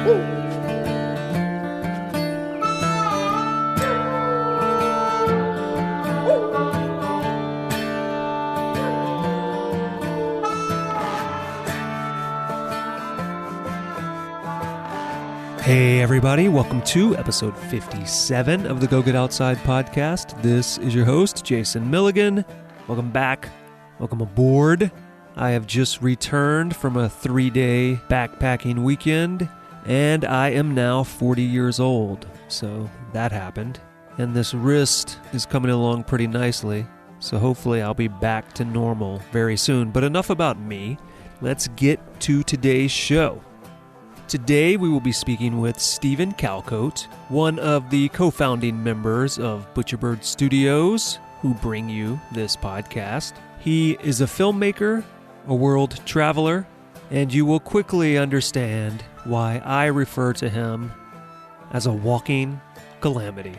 Hey everybody, welcome to episode 57 of the Go Get Outside podcast. This is your host, Jason Milligan. Welcome back. Welcome aboard. I have just returned from a 3-day backpacking weekend, and I am now 40 years old. So that happened. And this wrist is coming along pretty nicely, so hopefully I'll be back to normal very soon. But enough about me. Let's get to today's show. Today we will be speaking with Stephen Calcote, one of the co-founding members of Butcherbird Studios, who bring you this podcast. He is a filmmaker, a world traveler, and you will quickly understand why I refer to him as a walking calamity.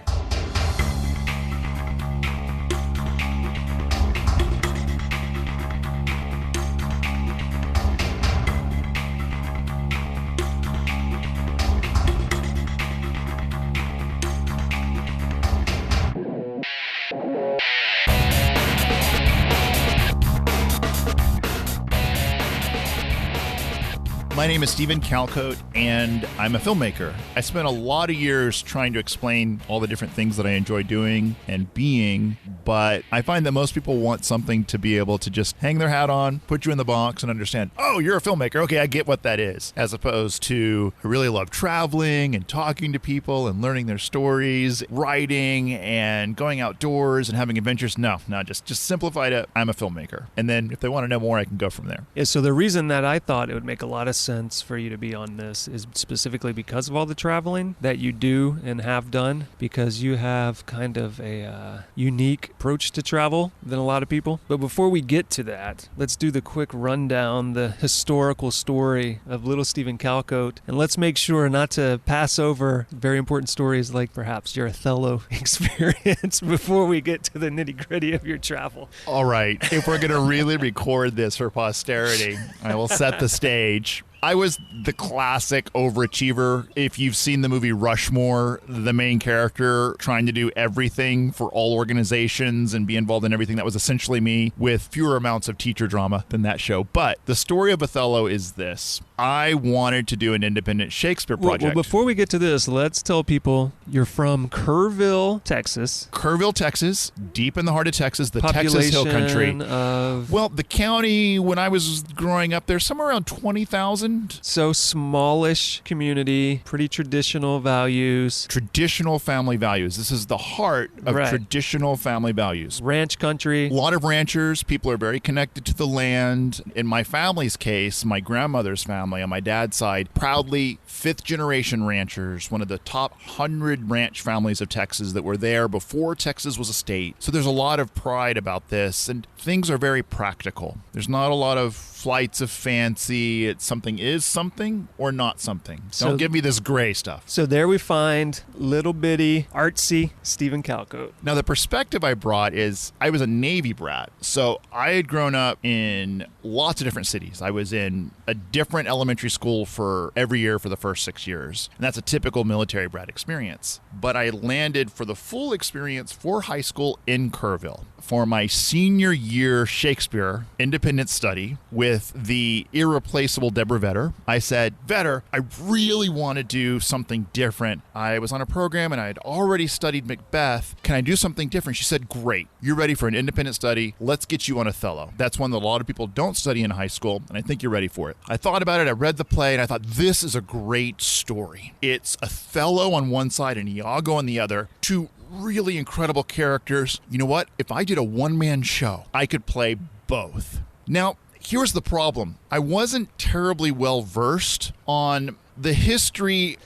My name is Stephen Calcote, and I'm a filmmaker. I spent a lot of years trying to explain all the different things that I enjoy doing and being, but I find that most people want something to be able to just hang their hat on, put you in the box, and understand, oh, you're a filmmaker. Okay, I get what that is. As opposed to, I really love traveling and talking to people and learning their stories, writing and going outdoors and having adventures. No, just simplify it. I'm a filmmaker. And then if they want to know more, I can go from there. Yeah, so the reason that I thought it would make a lot of sense for you to be on this is specifically because of all the traveling that you do and have done, because you have kind of a unique approach to travel than a lot of people. But before we get to that, let's do the quick rundown, the historical story of little Stephen Calcote, and let's make sure not to pass over very important stories like perhaps your Othello experience before we get to the nitty-gritty of your travel. All right, if we're going to really record this for posterity, I will set the stage. I was the classic overachiever. If you've seen the movie Rushmore, the main character trying to do everything for all organizations and be involved in everything, that was essentially me, with fewer amounts of teacher drama than that show. But the story of Othello is this. I wanted to do an independent Shakespeare project. Well, before we get to this, let's tell people you're from Kerrville, Texas. Kerrville, Texas, deep in the heart of Texas, the Texas Hill Country. Well, the county, when I was growing up there, somewhere around 20,000. So smallish community, pretty traditional values. Traditional family values. This is the heart of traditional family values. Ranch country. A lot of ranchers. People are very connected to the land. In my family's case, my grandmother's family on my dad's side, proudly fifth-generation ranchers, one of the top 100 ranch families of Texas that were there before Texas was a state. So there's a lot of pride about this, and things are very practical. There's not a lot of flights of fancy. It's something is something or not something. Don't give me this gray stuff. So there we find little bitty, artsy Stephen Calcote. Now, the perspective I brought is I was a Navy brat. So I had grown up in lots of different cities. I was in a different elementary school for every year for the first 6 years. And that's a typical military brat experience. But I landed for the full experience for high school in Kerrville for my senior year Shakespeare independent study with the irreplaceable Deborah Vetter. I said, Vetter, I really want to do something different. I was on a program and I had already studied Macbeth. Can I do something different? She said, great. You're ready for an independent study. Let's get you on Othello. That's one that a lot of people don't study in high school, and I think you're ready for it. I thought about it. I read the play, and I thought, this is a great story. It's Othello on one side and Iago on the other, two really incredible characters. You know what? If I did a one-man show, I could play both. Now, here's the problem. I wasn't terribly well versed on the history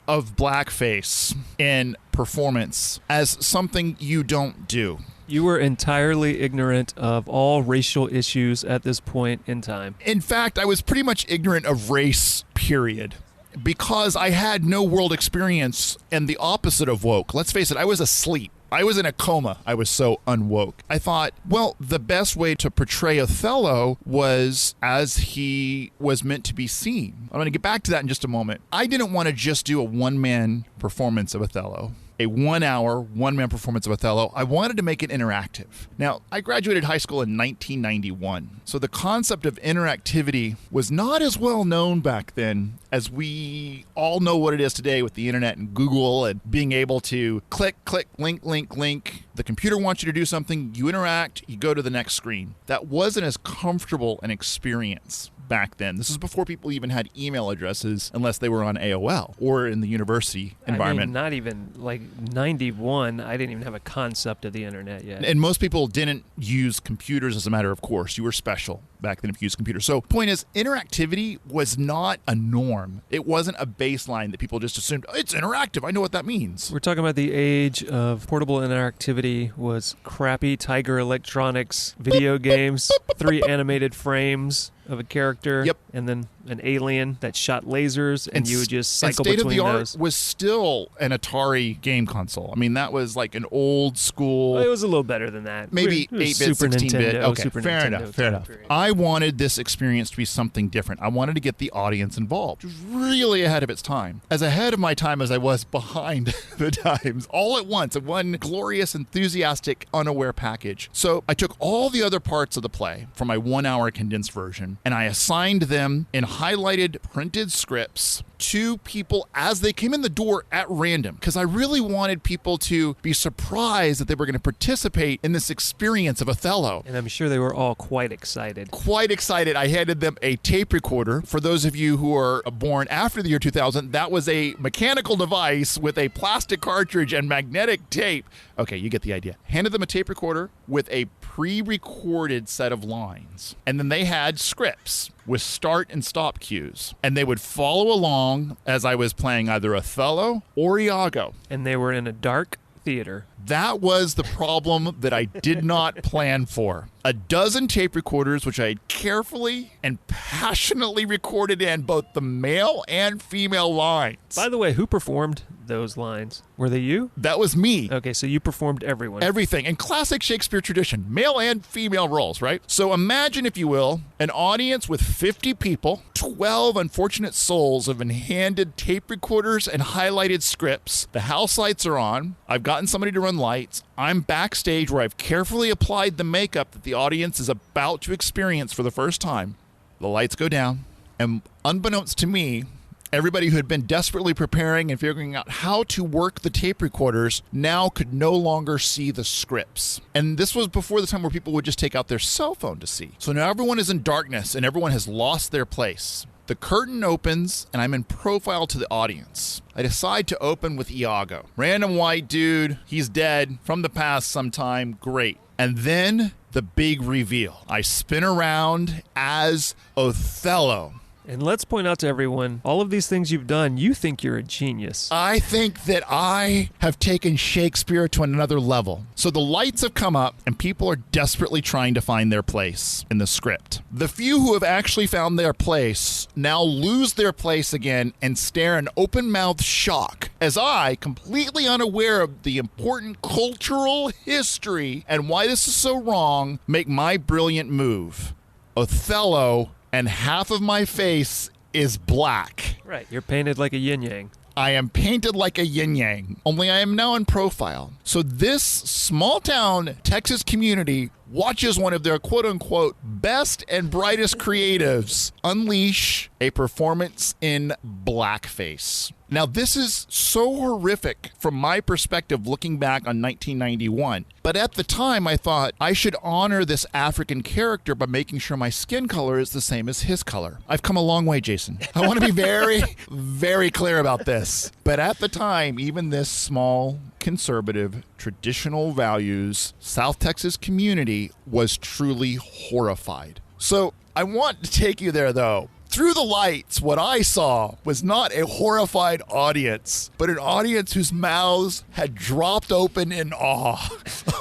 of blackface in performance as something you don't do. You were entirely ignorant of all racial issues at this point in time. In fact, I was pretty much ignorant of race, period. Because I had no world experience and the opposite of woke. Let's face it, I was asleep. I was in a coma. I was so unwoke. I thought, well, the best way to portray Othello was as he was meant to be seen. I'm going to get back to that in just a moment. I didn't want to just do a one-man performance of Othello. A 1 hour, one-man performance of Othello. I wanted to make it interactive. Now, I graduated high school in 1991, so the concept of interactivity was not as well known back then as we all know what it is today with the internet and Google and being able to click, link. The computer wants you to do something, you interact, you go to the next screen. That wasn't as comfortable an experience back then. This is before people even had email addresses unless they were on AOL or in the university environment. I mean, not even like 91, I didn't even have a concept of the internet yet. And most people didn't use computers as a matter of course. You were special back then if you used computers. So point is, interactivity was not a norm. It wasn't a baseline that people just assumed, oh, it's interactive. I know what that means. We're talking about the age of portable interactivity was crappy Tiger Electronics video games, 3 animated frames of a character, and then an alien that shot lasers, and you would just cycle between those. And state-of-the-art was still an Atari game console. I mean, that was like an old school... Well, it was a little better than that. Maybe 8-bit, 16-bit. Okay, fair enough. I wanted this experience to be something different. I wanted to get the audience involved. It was really ahead of its time. As ahead of my time as I was behind the times, all at once, in one glorious, enthusiastic, unaware package. So I took all the other parts of the play from my 1 hour condensed version, and I assigned them in highlighted printed scripts to people as they came in the door at random, because I really wanted people to be surprised that they were going to participate in this experience of Othello. And I'm sure they were all quite excited. Quite excited. I handed them a tape recorder. For those of you who are born after the year 2000, that was a mechanical device with a plastic cartridge and magnetic tape. Okay, you get the idea. Handed them a tape recorder with a pre-recorded set of lines. And then they had scripts with start and stop cues. And they would follow along as I was playing either Othello or Iago. And they were in a dark theater. That was the problem that I did not plan for. A dozen tape recorders, which I had carefully and passionately recorded in both the male and female lines. By the way, who performed those lines? Were they you? That was me. Okay, so you performed everyone. Everything. In classic Shakespeare tradition, male and female roles, right? So imagine, if you will, an audience with 50 people, 12 unfortunate souls have been handed tape recorders and highlighted scripts. The house lights are on. I've gotten somebody to run lights. I'm backstage where I've carefully applied the makeup that the audience is about to experience for the first time. The lights go down, and unbeknownst to me, everybody who had been desperately preparing and figuring out how to work the tape recorders now could no longer see the scripts. And this was before the time where people would just take out their cell phone to see. So now everyone is in darkness and everyone has lost their place. The curtain opens and I'm in profile to the audience. I decide to open with Iago. Random white dude, he's dead, from the past sometime, great. And then the big reveal. I spin around as Othello. And let's point out to everyone, all of these things you've done, you think you're a genius. I think that I have taken Shakespeare to another level. So the lights have come up and people are desperately trying to find their place in the script. The few who have actually found their place now lose their place again and stare in open-mouthed shock as I, completely unaware of the important cultural history and why this is so wrong, make my brilliant move. Othello, and half of my face is black. Right, you're painted like a yin-yang. I am painted like a yin-yang, only I am now in profile. So this small-town Texas community watches one of their quote-unquote best and brightest creatives unleash a performance in blackface. Now, this is so horrific from my perspective looking back on 1991. But at the time, I thought I should honor this African character by making sure my skin color is the same as his color. I've come a long way, Jason. I want to be very, very clear about this. But at the time, even this small, conservative, traditional values, South Texas community was truly horrified. So I want to take you there, though. Through the lights, what I saw was not a horrified audience, but an audience whose mouths had dropped open in awe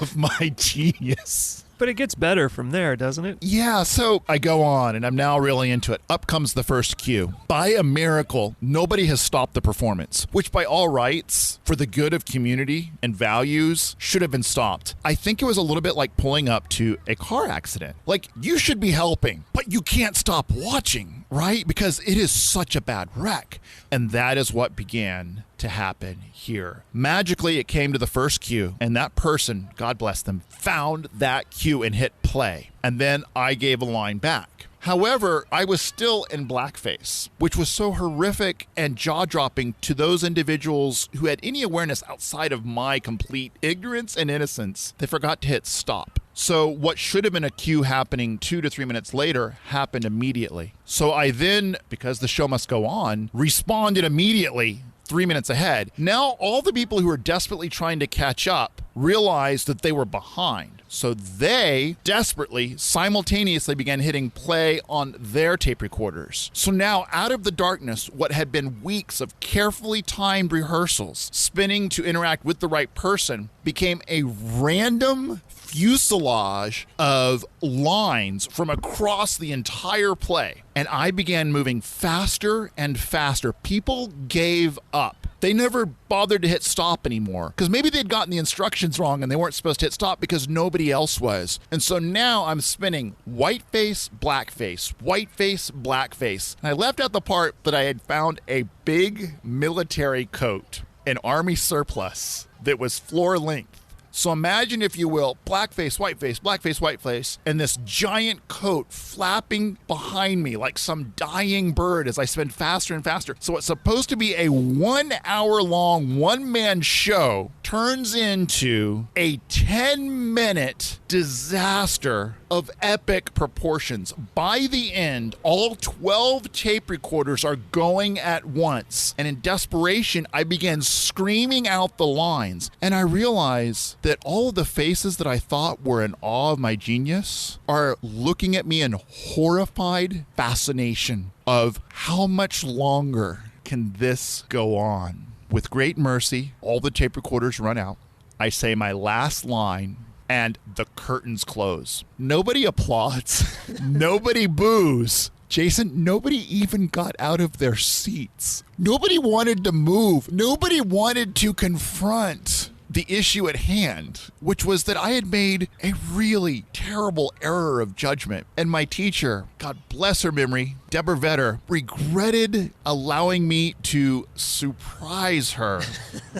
of my genius. But it gets better from there, doesn't it? Yeah, so I go on, and I'm now really into it. Up comes the first cue. By a miracle, nobody has stopped the performance, which by all rights, for the good of community and values, should have been stopped. I think it was a little bit like pulling up to a car accident. Like, you should be helping, but you can't stop watching, right? Because it is such a bad wreck. And that is what began to happen here. Magically, it came to the first cue, and that person, God bless them, found that cue and hit play. And then I gave a line back. However, I was still in blackface, which was so horrific and jaw-dropping to those individuals who had any awareness outside of my complete ignorance and innocence. They forgot to hit stop. So what should have been a cue happening 2 to 3 minutes later happened immediately. So I then, because the show must go on, responded immediately 3 minutes ahead. Now all the people who were desperately trying to catch up realized that they were behind. So they desperately, simultaneously began hitting play on their tape recorders. So now out of the darkness, what had been weeks of carefully timed rehearsals, spinning to interact with the right person, became a random fuselage of lines from across the entire play. And I began moving faster and faster. People gave up. They never bothered to hit stop anymore because maybe they'd gotten the instructions wrong and they weren't supposed to hit stop because nobody else was. And so now I'm spinning white face, blackface, white face, blackface. And I left out the part that I had found a big military coat, an army surplus that was floor length. So imagine, if you will, blackface, whiteface, blackface, whiteface, and this giant coat flapping behind me like some dying bird as I spin faster and faster. So what's supposed to be a 1 hour long one-man show turns into a 10-minute disaster of epic proportions. By the end, all 12 tape recorders are going at once. And in desperation, I began screaming out the lines. And I realized that all of the faces that I thought were in awe of my genius are looking at me in horrified fascination of how much longer can this go on. With great mercy, all the tape recorders run out. I say my last line, and the curtains close. Nobody applauds. Nobody boos. Jason, nobody even got out of their seats. Nobody wanted to move. Nobody wanted to confront the issue at hand, which was that I had made a really terrible error of judgment. And my teacher, God bless her memory, Deborah Vetter, regretted allowing me to surprise her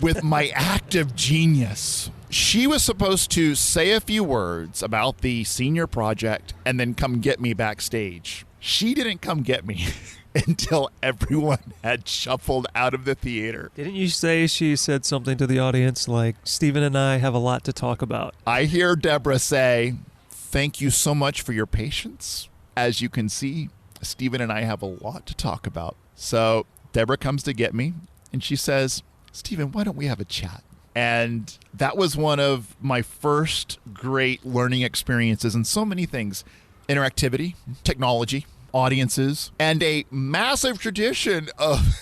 with my act of genius. She was supposed to say a few words about the senior project and then come get me backstage. She didn't come get me until everyone had shuffled out of the theater. Didn't you say she said something to the audience like, Stephen and I have a lot to talk about? I hear Deborah say, "Thank you so much for your patience. As you can see, Stephen and I have a lot to talk about." So Deborah comes to get me and she says, "Stephen, why don't we have a chat?" And that was one of my first great learning experiences in so many things: interactivity, technology, audiences, and a massive tradition of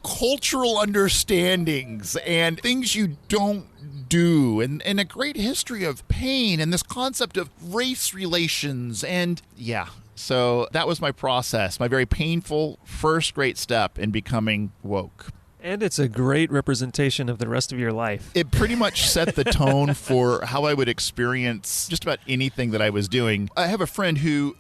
cultural understandings and things you don't do, and a great history of pain and this concept of race relations. And yeah, so that was my process, my very painful first great step in becoming woke. And it's a great representation of the rest of your life. It pretty much set the tone for how I would experience just about anything that I was doing. I have a friend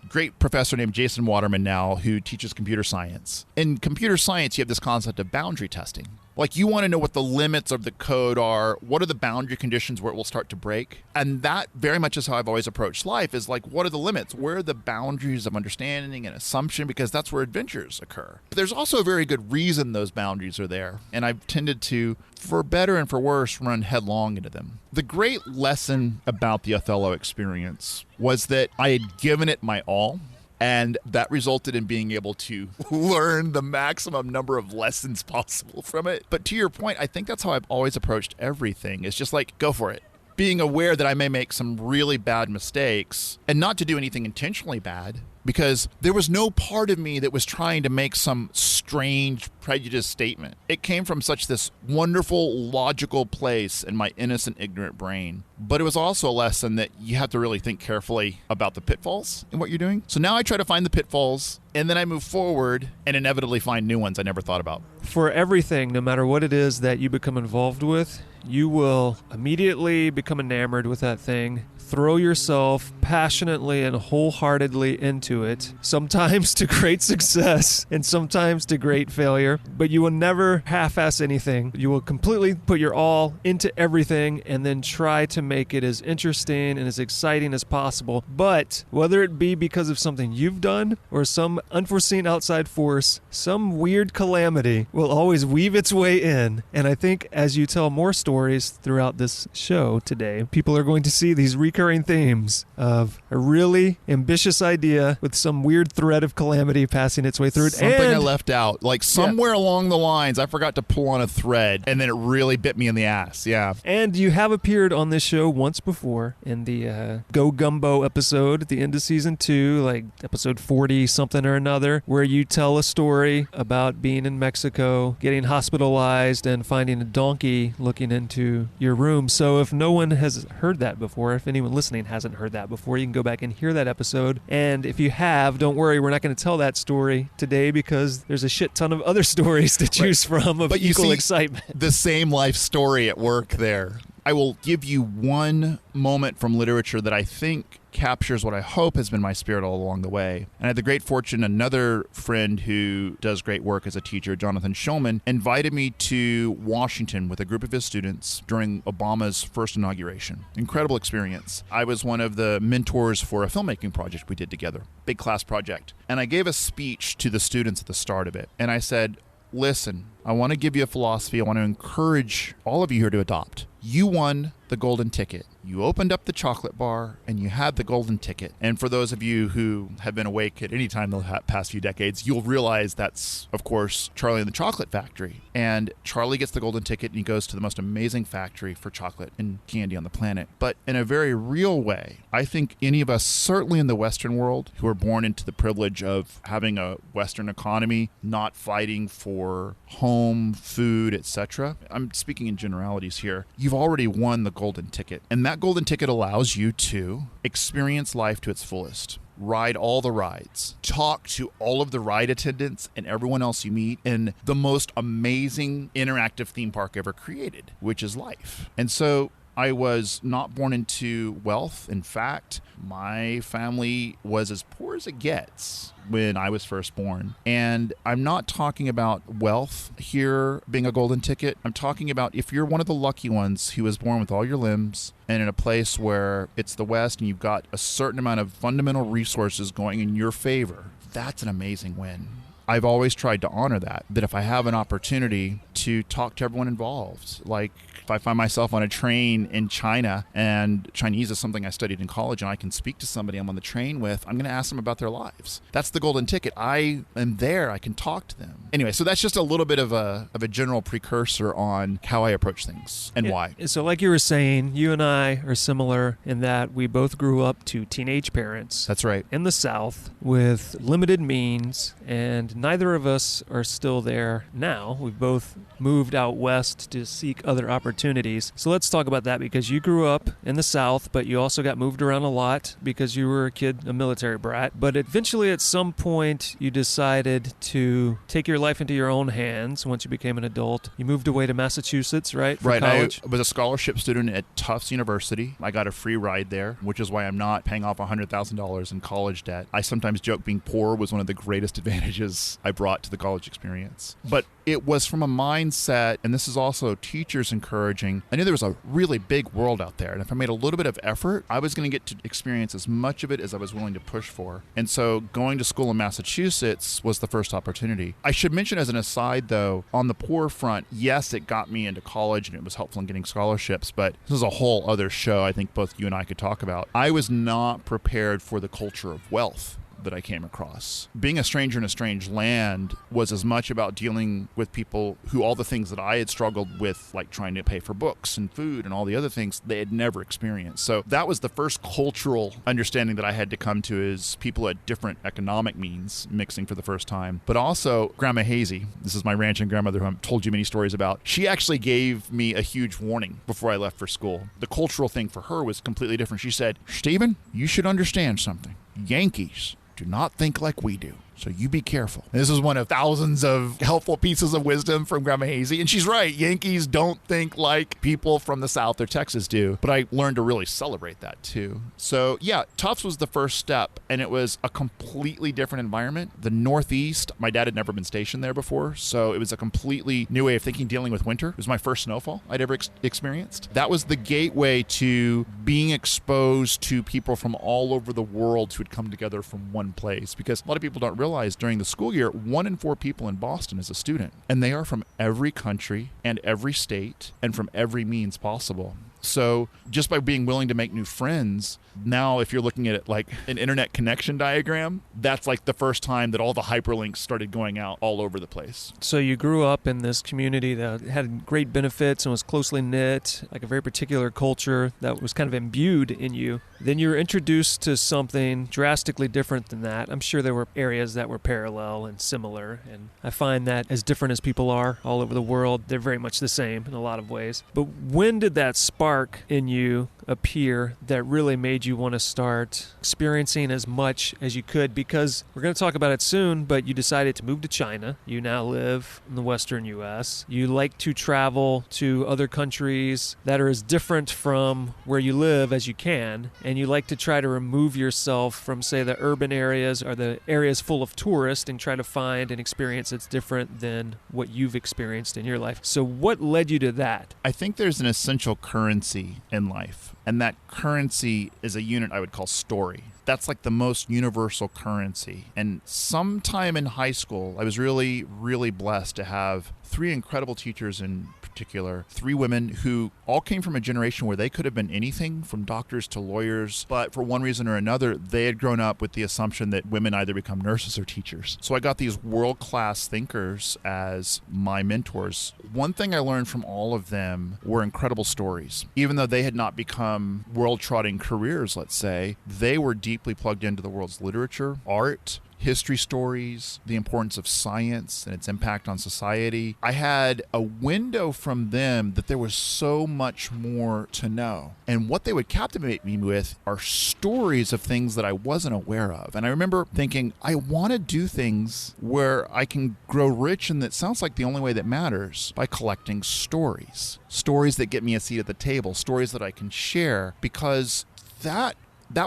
great professor named Jason Waterman now, who teaches computer science. In computer science, you have this concept of boundary testing. Like, you want to know what the limits of the code are, what are the boundary conditions where it will start to break. And that very much is how I've always approached life, is like, what are the limits? Where are the boundaries of understanding and assumption? Because that's where adventures occur. But there's also a very good reason those boundaries are there. And I've tended to, for better and for worse, run headlong into them. The great lesson about the Othello experience was that I had given it my all. And that resulted in being able to learn the maximum number of lessons possible from it. But to your point, I think that's how I've always approached everything. It's just like, go for it. Being aware that I may make some really bad mistakes, and not to do anything intentionally bad, because there was no part of me that was trying to make some strange prejudiced statement. It came from such this wonderful, logical place in my innocent, ignorant brain. But it was also a lesson that you have to really think carefully about the pitfalls in what you're doing. So now I try to find the pitfalls, and then I move forward and inevitably find new ones I never thought about. For everything, no matter what it is that you become involved with, you will immediately become enamored with that thing, throw yourself passionately and wholeheartedly into it, sometimes to great success and sometimes to great failure, but you will never half-ass anything. You will completely put your all into everything and then try to make it as interesting and as exciting as possible. But whether it be because of something you've done or some unforeseen outside force, some weird calamity will always weave its way in. And I think as you tell more stories throughout this show today, people are going to see these recurring themes of a really ambitious idea with some weird thread of calamity passing its way through it. Something I left out. Like somewhere along the lines, I forgot to pull on a thread, and then it really bit me in the ass. Yeah. And you have appeared on this show once before in the Go Gumbo episode at the end of season 2, like episode 40 something or another, where you tell a story about being in Mexico, getting hospitalized, and finding a donkey looking into your room. So if no one has heard that before, if anyone listening hasn't heard that before, you can go back and hear that episode. And if you have, don't worry, we're not going to tell that story today because there's a shit ton of other stories to choose from of equal excitement. The same life story at work there. I will give you one moment from literature that I think captures what I hope has been my spirit all along the way. And I had the great fortune, another friend who does great work as a teacher, Jonathan Schulman, invited me to Washington with a group of his students during Obama's first inauguration. Incredible experience. I was one of the mentors for a filmmaking project we did together, big class project. And I gave a speech to the students at the start of it. And I said, listen, I want to give you a philosophy I want to encourage all of you here to adopt. You won the golden ticket. You opened up the chocolate bar and you had the golden ticket. And for those of you who have been awake at any time the past few decades, you'll realize that's, of course, Charlie and the Chocolate Factory. And Charlie gets the golden ticket and he goes to the most amazing factory for chocolate and candy on the planet. But in a very real way, I think any of us, certainly in the Western world, who are born into the privilege of having a Western economy, not fighting for home, food, etc. I'm speaking in generalities here. You've already won the golden ticket. And that golden ticket allows you to experience life to its fullest. Ride all the rides. Talk to all of the ride attendants and everyone else you meet in the most amazing interactive theme park ever created, which is life. And so I was not born into wealth. In fact, my family was as poor as it gets when I was first born. And I'm not talking about wealth here being a golden ticket. I'm talking about if you're one of the lucky ones who was born with all your limbs and in a place where it's the West and you've got a certain amount of fundamental resources going in your favor, that's an amazing win. I've always tried to honor that if I have an opportunity to talk to everyone involved, like if I find myself on a train in China and Chinese is something I studied in college and I can speak to somebody I'm on the train with, I'm going to ask them about their lives. That's the golden ticket. I am there. I can talk to them. Anyway, so that's just a little bit of a general precursor on how I approach things and why. So like you were saying, you and I are similar in that we both grew up to teenage parents. That's right. In the South with limited means, and neither of us are still there now. We've both moved out west to seek other opportunities. So let's talk about that, because you grew up in the South, but you also got moved around a lot because you were a kid, a military brat. But eventually at some point you decided to take your life into your own hands once you became an adult. You moved away to Massachusetts, right? For college? I was a scholarship student at Tufts University. I got a free ride there, which is why I'm not paying off $100,000 in college debt. I sometimes joke being poor was one of the greatest advantages I brought to the college experience. But it was from a mindset, and this is also teachers encouraging. I knew there was a really big world out there, and if I made a little bit of effort, I was going to get to experience as much of it as I was willing to push for. And so going to school in Massachusetts was the first opportunity. I should mention as an aside, though, on the poor front, yes, it got me into college and it was helpful in getting scholarships, but this is a whole other show I think both you and I could talk about. I was not prepared for the culture of wealth that I came across. Being a stranger in a strange land was as much about dealing with people who all the things that I had struggled with, like trying to pay for books and food and all the other things, they had never experienced. So that was the first cultural understanding that I had to come to, is people at different economic means mixing for the first time. But also Grandma Hazy, this is my ranching grandmother who I've told you many stories about, she actually gave me a huge warning before I left for school. The cultural thing for her was completely different. She said, Stephen, you should understand something. Yankees do not think like we do. So you be careful. And this is one of thousands of helpful pieces of wisdom from Grandma Hazy. And she's right. Yankees don't think like people from the South or Texas do. But I learned to really celebrate that too. So yeah, Tufts was the first step. And it was a completely different environment. The Northeast, my dad had never been stationed there before. So it was a completely new way of thinking, dealing with winter. It was my first snowfall I'd ever experienced. That was the gateway to being exposed to people from all over the world who had come together from one place. Because a lot of people don't realize during the school year, 1 in 4 people in Boston is a student, and they are from every country and every state and from every means possible. So just by being willing to make new friends, now if you're looking at it like an internet connection diagram, that's like the first time that all the hyperlinks started going out all over the place. So you grew up in this community that had great benefits and was closely knit, like a very particular culture that was kind of imbued in you. Then you were introduced to something drastically different than that. I'm sure there were areas that were parallel and similar, and I find that as different as people are all over the world, they're very much the same in a lot of ways. But when did that spark in you appear that really made you want to start experiencing as much as you could? Because we're going to talk about it soon, but you decided to move to China. You now live in the Western U.S. You like to travel to other countries that are as different from where you live as you can, and you like to try to remove yourself from, say, the urban areas or the areas full of tourists and try to find an experience that's different than what you've experienced in your life. So what led you to that? I think there's an essential currency in life, and that currency is a unit I would call story. That's like the most universal currency. And sometime in high school, I was really, really blessed to have 3 incredible teachers in particular, 3 women who all came from a generation where they could have been anything from doctors to lawyers, but for one reason or another, they had grown up with the assumption that women either become nurses or teachers. So I got these world-class thinkers as my mentors. One thing I learned from all of them were incredible stories. Even though they had not become world-trotting careers, let's say, they were deeply plugged into the world's literature, art, history stories, the importance of science and its impact on society. I had a window from them that there was so much more to know. And what they would captivate me with are stories of things that I wasn't aware of. And I remember thinking, I want to do things where I can grow rich, and that sounds like the only way that matters, by collecting stories. Stories that get me a seat at the table, stories that I can share, because that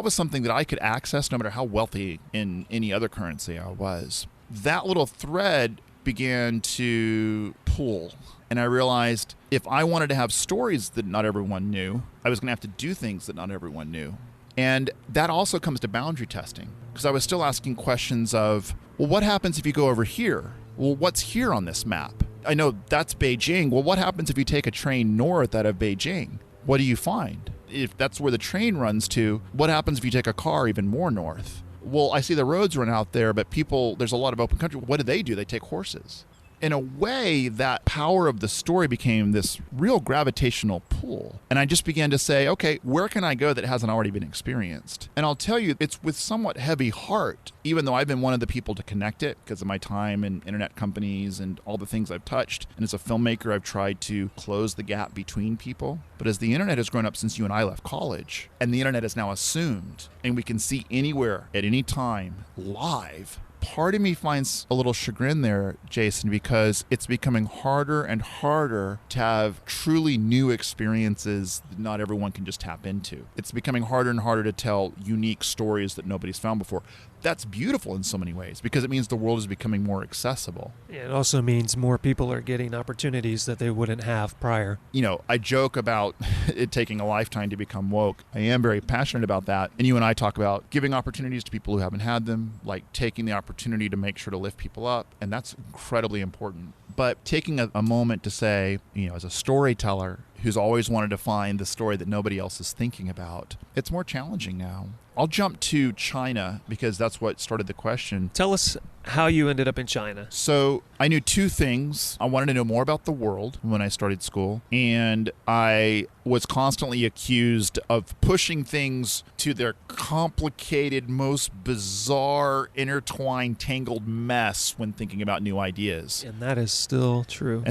was something that I could access no matter how wealthy in any other currency I was. That little thread began to pull, and I realized if I wanted to have stories that not everyone knew, I was going to have to do things that not everyone knew. And that also comes to boundary testing, because I was still asking questions of, well, what happens if you go over here? Well, what's here on this map? I know that's Beijing. Well, what happens if you take a train north out of Beijing? What do you find? If that's where the train runs to, what happens if you take a car even more north? Well, I see the roads run out there, but there's a lot of open country. What do? They take horses. In a way, that power of the story became this real gravitational pull. And I just began to say, okay, where can I go that hasn't already been experienced? And I'll tell you, it's with somewhat heavy heart, even though I've been one of the people to connect it because of my time in internet companies and all the things I've touched. And as a filmmaker, I've tried to close the gap between people. But as the internet has grown up since you and I left college, and the internet is now assumed, and we can see anywhere at any time live, part of me finds a little chagrin there, Jason, because it's becoming harder and harder to have truly new experiences that not everyone can just tap into. It's becoming harder and harder to tell unique stories that nobody's found before. That's beautiful in so many ways because it means the world is becoming more accessible. It also means more people are getting opportunities that they wouldn't have prior. You know, I joke about it taking a lifetime to become woke. I am very passionate about that. And you and I talk about giving opportunities to people who haven't had them, like taking the opportunity to make sure to lift people up. And that's incredibly important. But taking a moment to say, you know, as a storyteller who's always wanted to find the story that nobody else is thinking about, it's more challenging now. I'll jump to China because that's what started the question. Tell us how you ended up in China. So I knew two things. I wanted to know more about the world when I started school, and I was constantly accused of pushing things to their complicated, most bizarre, intertwined, tangled mess when thinking about new ideas. And that is still true.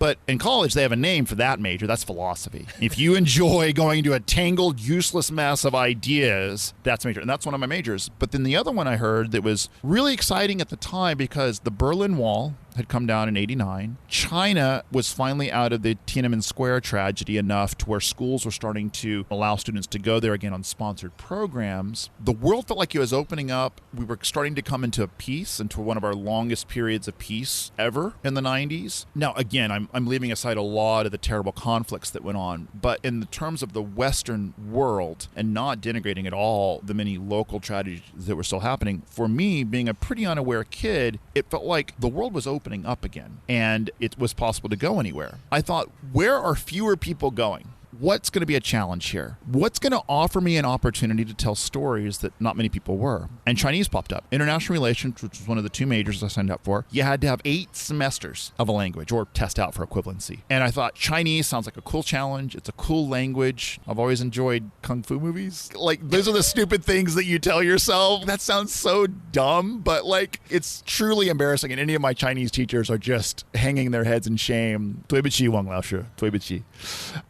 But in college, they have a name for that major. That's philosophy. If you enjoy going into a tangled, useless mess of ideas, that's a major. And that's one of my majors. But then the other one I heard that was really exciting at the time because the Berlin Wall had come down in 89. China was finally out of the Tiananmen Square tragedy enough to where schools were starting to allow students to go there again on sponsored programs. The world felt like it was opening up. We were starting to come into peace, into one of our longest periods of peace ever in the 90s. Now, again, I'm leaving aside a lot of the terrible conflicts that went on, but in the terms of the Western world, and not denigrating at all the many local tragedies that were still happening, for me, being a pretty unaware kid, it felt like the world was opening up again, and it was possible to go anywhere. I thought, where are fewer people going? What's going to be a challenge here? What's going to offer me an opportunity to tell stories that not many people were? And Chinese popped up. International relations, which was one of the two majors I signed up for, you had to have 8 semesters of a language or test out for equivalency. And I thought Chinese sounds like a cool challenge. It's a cool language. I've always enjoyed kung fu movies. Like, those are the stupid things that you tell yourself. That sounds so dumb, but like, it's truly embarrassing. And any of my Chinese teachers are just hanging their heads in shame. 对不起, Wang Laoshi, 对不起.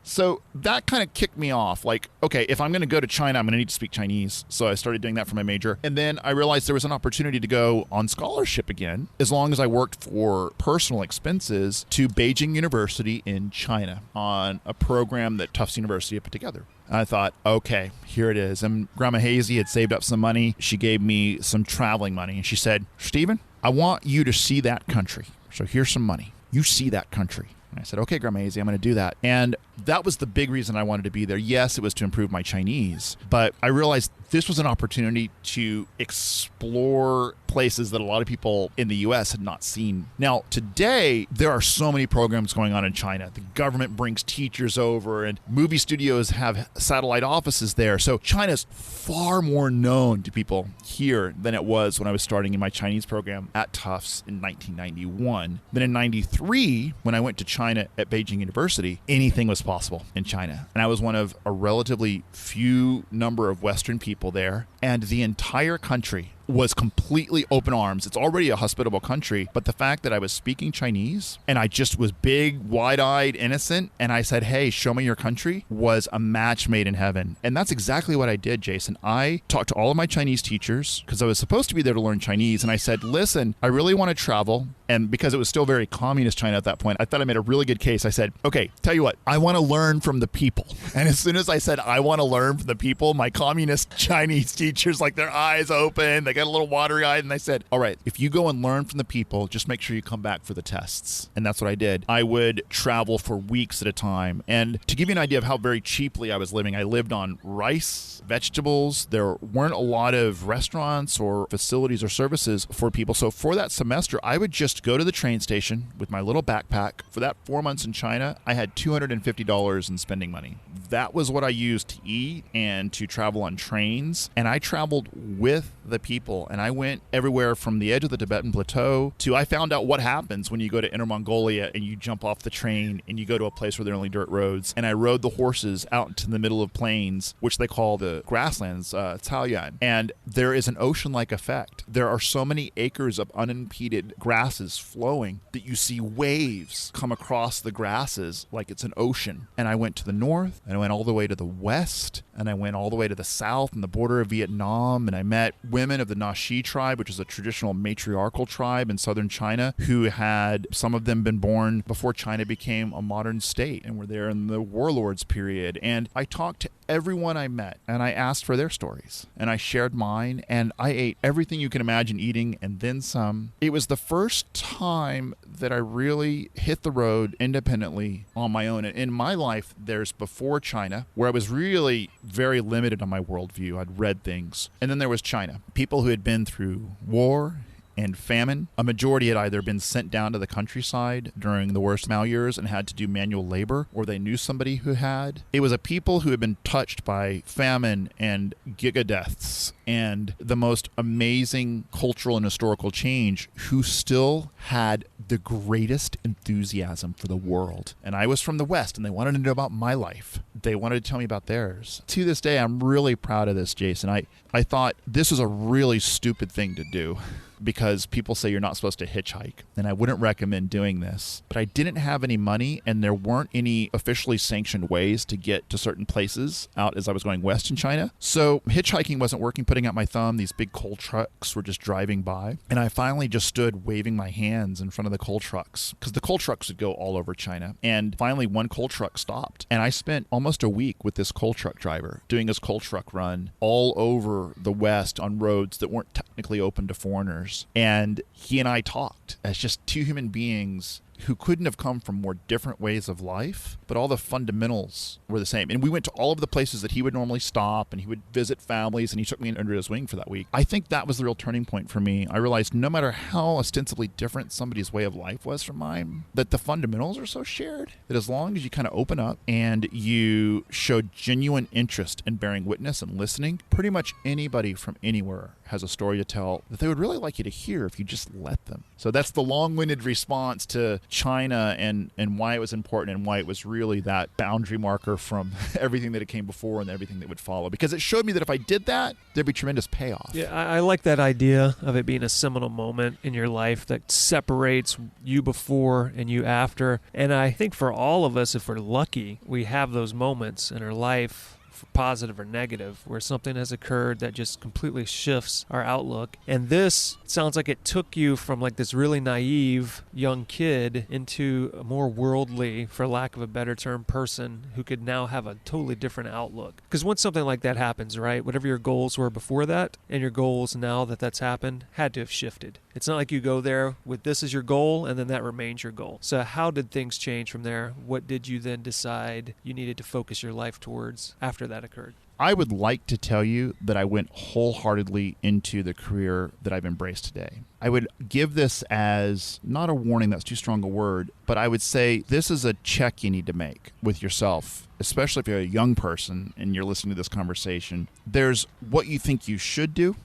So that kind of kicked me off. Like, okay, if I'm going to go to China, I'm going to need to speak Chinese. So I started doing that for my major. And then I realized there was an opportunity to go on scholarship again, as long as I worked for personal expenses, to Beijing University in China on a program that Tufts University had put together. And I thought, okay, here it is. And Grandma Hazy had saved up some money. She gave me some traveling money. And she said, Stephen, I want you to see that country. So here's some money. You see that country. And I said, okay, Grandma Hazy, I'm going to do that. And that was the big reason I wanted to be there. Yes, it was to improve my Chinese, but I realized this was an opportunity to explore places that a lot of people in the U.S. had not seen. Now, today, there are so many programs going on in China. The government brings teachers over, and movie studios have satellite offices there. So China's far more known to people here than it was when I was starting in my Chinese program at Tufts in 1991. Then in 93, when I went to China at Beijing University, anything was possible in China. And I was one of a relatively few number of Western people there. And the entire country was completely open arms. It's already a hospitable country, but the fact that I was speaking Chinese and I just was big, wide-eyed, innocent, and I said, hey, show me your country, was a match made in heaven. And that's exactly what I did, Jason. I talked to all of my Chinese teachers because I was supposed to be there to learn Chinese, and I said, listen, I really want to travel. And because it was still very communist China at that point, I thought I made a really good case. I said, okay, tell you what, I want to learn from the people. And as soon as I said, I want to learn from the people, my communist Chinese teachers, like, their eyes open, they got a little watery-eyed, and they said, all right, if you go and learn from the people, just make sure you come back for the tests. And that's what I did. I would travel for weeks at a time. And to give you an idea of how very cheaply I was living, I lived on rice, vegetables. There weren't a lot of restaurants or facilities or services for people. So for that semester, I would just go to the train station with my little backpack. For that 4 months in China, I had $250 in spending money. That was what I used to eat and to travel on trains. And I traveled with the people. And I went everywhere from the edge of the Tibetan Plateau to, I found out what happens when you go to Inner Mongolia and you jump off the train and you go to a place where there are only dirt roads. And I rode the horses out into the middle of plains, which they call the grasslands, Taoyuan. And there is an ocean-like effect. There are so many acres of unimpeded grasses flowing that you see waves come across the grasses like it's an ocean. And I went to the north, and I went all the way to the west, and I went all the way to the south and the border of Vietnam, and I met women of the Naxi tribe, which is a traditional matriarchal tribe in southern China, who had, some of them, been born before China became a modern state and were there in the warlords period. And I talked to everyone I met, and I asked for their stories, and I shared mine, and I ate everything you can imagine eating and then some. It was the first time that I really hit the road independently on my own. And in my life, there's before China, where I was really very limited on my worldview. I'd read things. And then there was China. People who had been through war and famine. A majority had either been sent down to the countryside during the worst mal years and had to do manual labor, or they knew somebody who had. It was a people who had been touched by famine and giga-deaths and the most amazing cultural and historical change, who still had the greatest enthusiasm for the world. And I was from the West, and they wanted to know about my life. They wanted to tell me about theirs. To this day, I'm really proud of this, Jason. I thought this was a really stupid thing to do, because people say you're not supposed to hitchhike, and I wouldn't recommend doing this. But I didn't have any money, and there weren't any officially sanctioned ways to get to certain places out as I was going west in China. So hitchhiking wasn't working, putting out my thumb. These big coal trucks were just driving by, and I finally just stood waving my hands in front of the coal trucks, because the coal trucks would go all over China. And finally, one coal truck stopped, and I spent almost a week with this coal truck driver doing his coal truck run all over the West on roads that weren't technically open to foreigners. And he and I talked as just two human beings who couldn't have come from more different ways of life, but all the fundamentals were the same. And we went to all of the places that he would normally stop, and he would visit families, and he took me under his wing for that week. I think that was the real turning point for me. I realized no matter how ostensibly different somebody's way of life was from mine, that the fundamentals are so shared that as long as you kind of open up and you show genuine interest in bearing witness and listening, pretty much anybody from anywhere has a story to tell that they would really like you to hear if you just let them. So that's the long-winded response to China and why it was important and why it was really that boundary marker from everything that it came before and everything that would follow. Because it showed me that if I did that, there'd be tremendous payoff. Yeah, I like that idea of it being a seminal moment in your life that separates you before and you after. And I think for all of us, if we're lucky, we have those moments in our life, positive or negative, where something has occurred that just completely shifts our outlook. And this sounds like it took you from like this really naive young kid into a more worldly, for lack of a better term, person who could now have a totally different outlook. Because once something like that happens, right, whatever your goals were before that and your goals now that that's happened had to have shifted. It's not like you go there with this as your goal and then that remains your goal. So how did things change from there? What did you then decide you needed to focus your life towards after that occurred? I would like to tell you that I went wholeheartedly into the career that I've embraced today. I would give this as not a warning, that's too strong a word, but I would say this is a check you need to make with yourself, especially if you're a young person and you're listening to this conversation. There's what you think you should do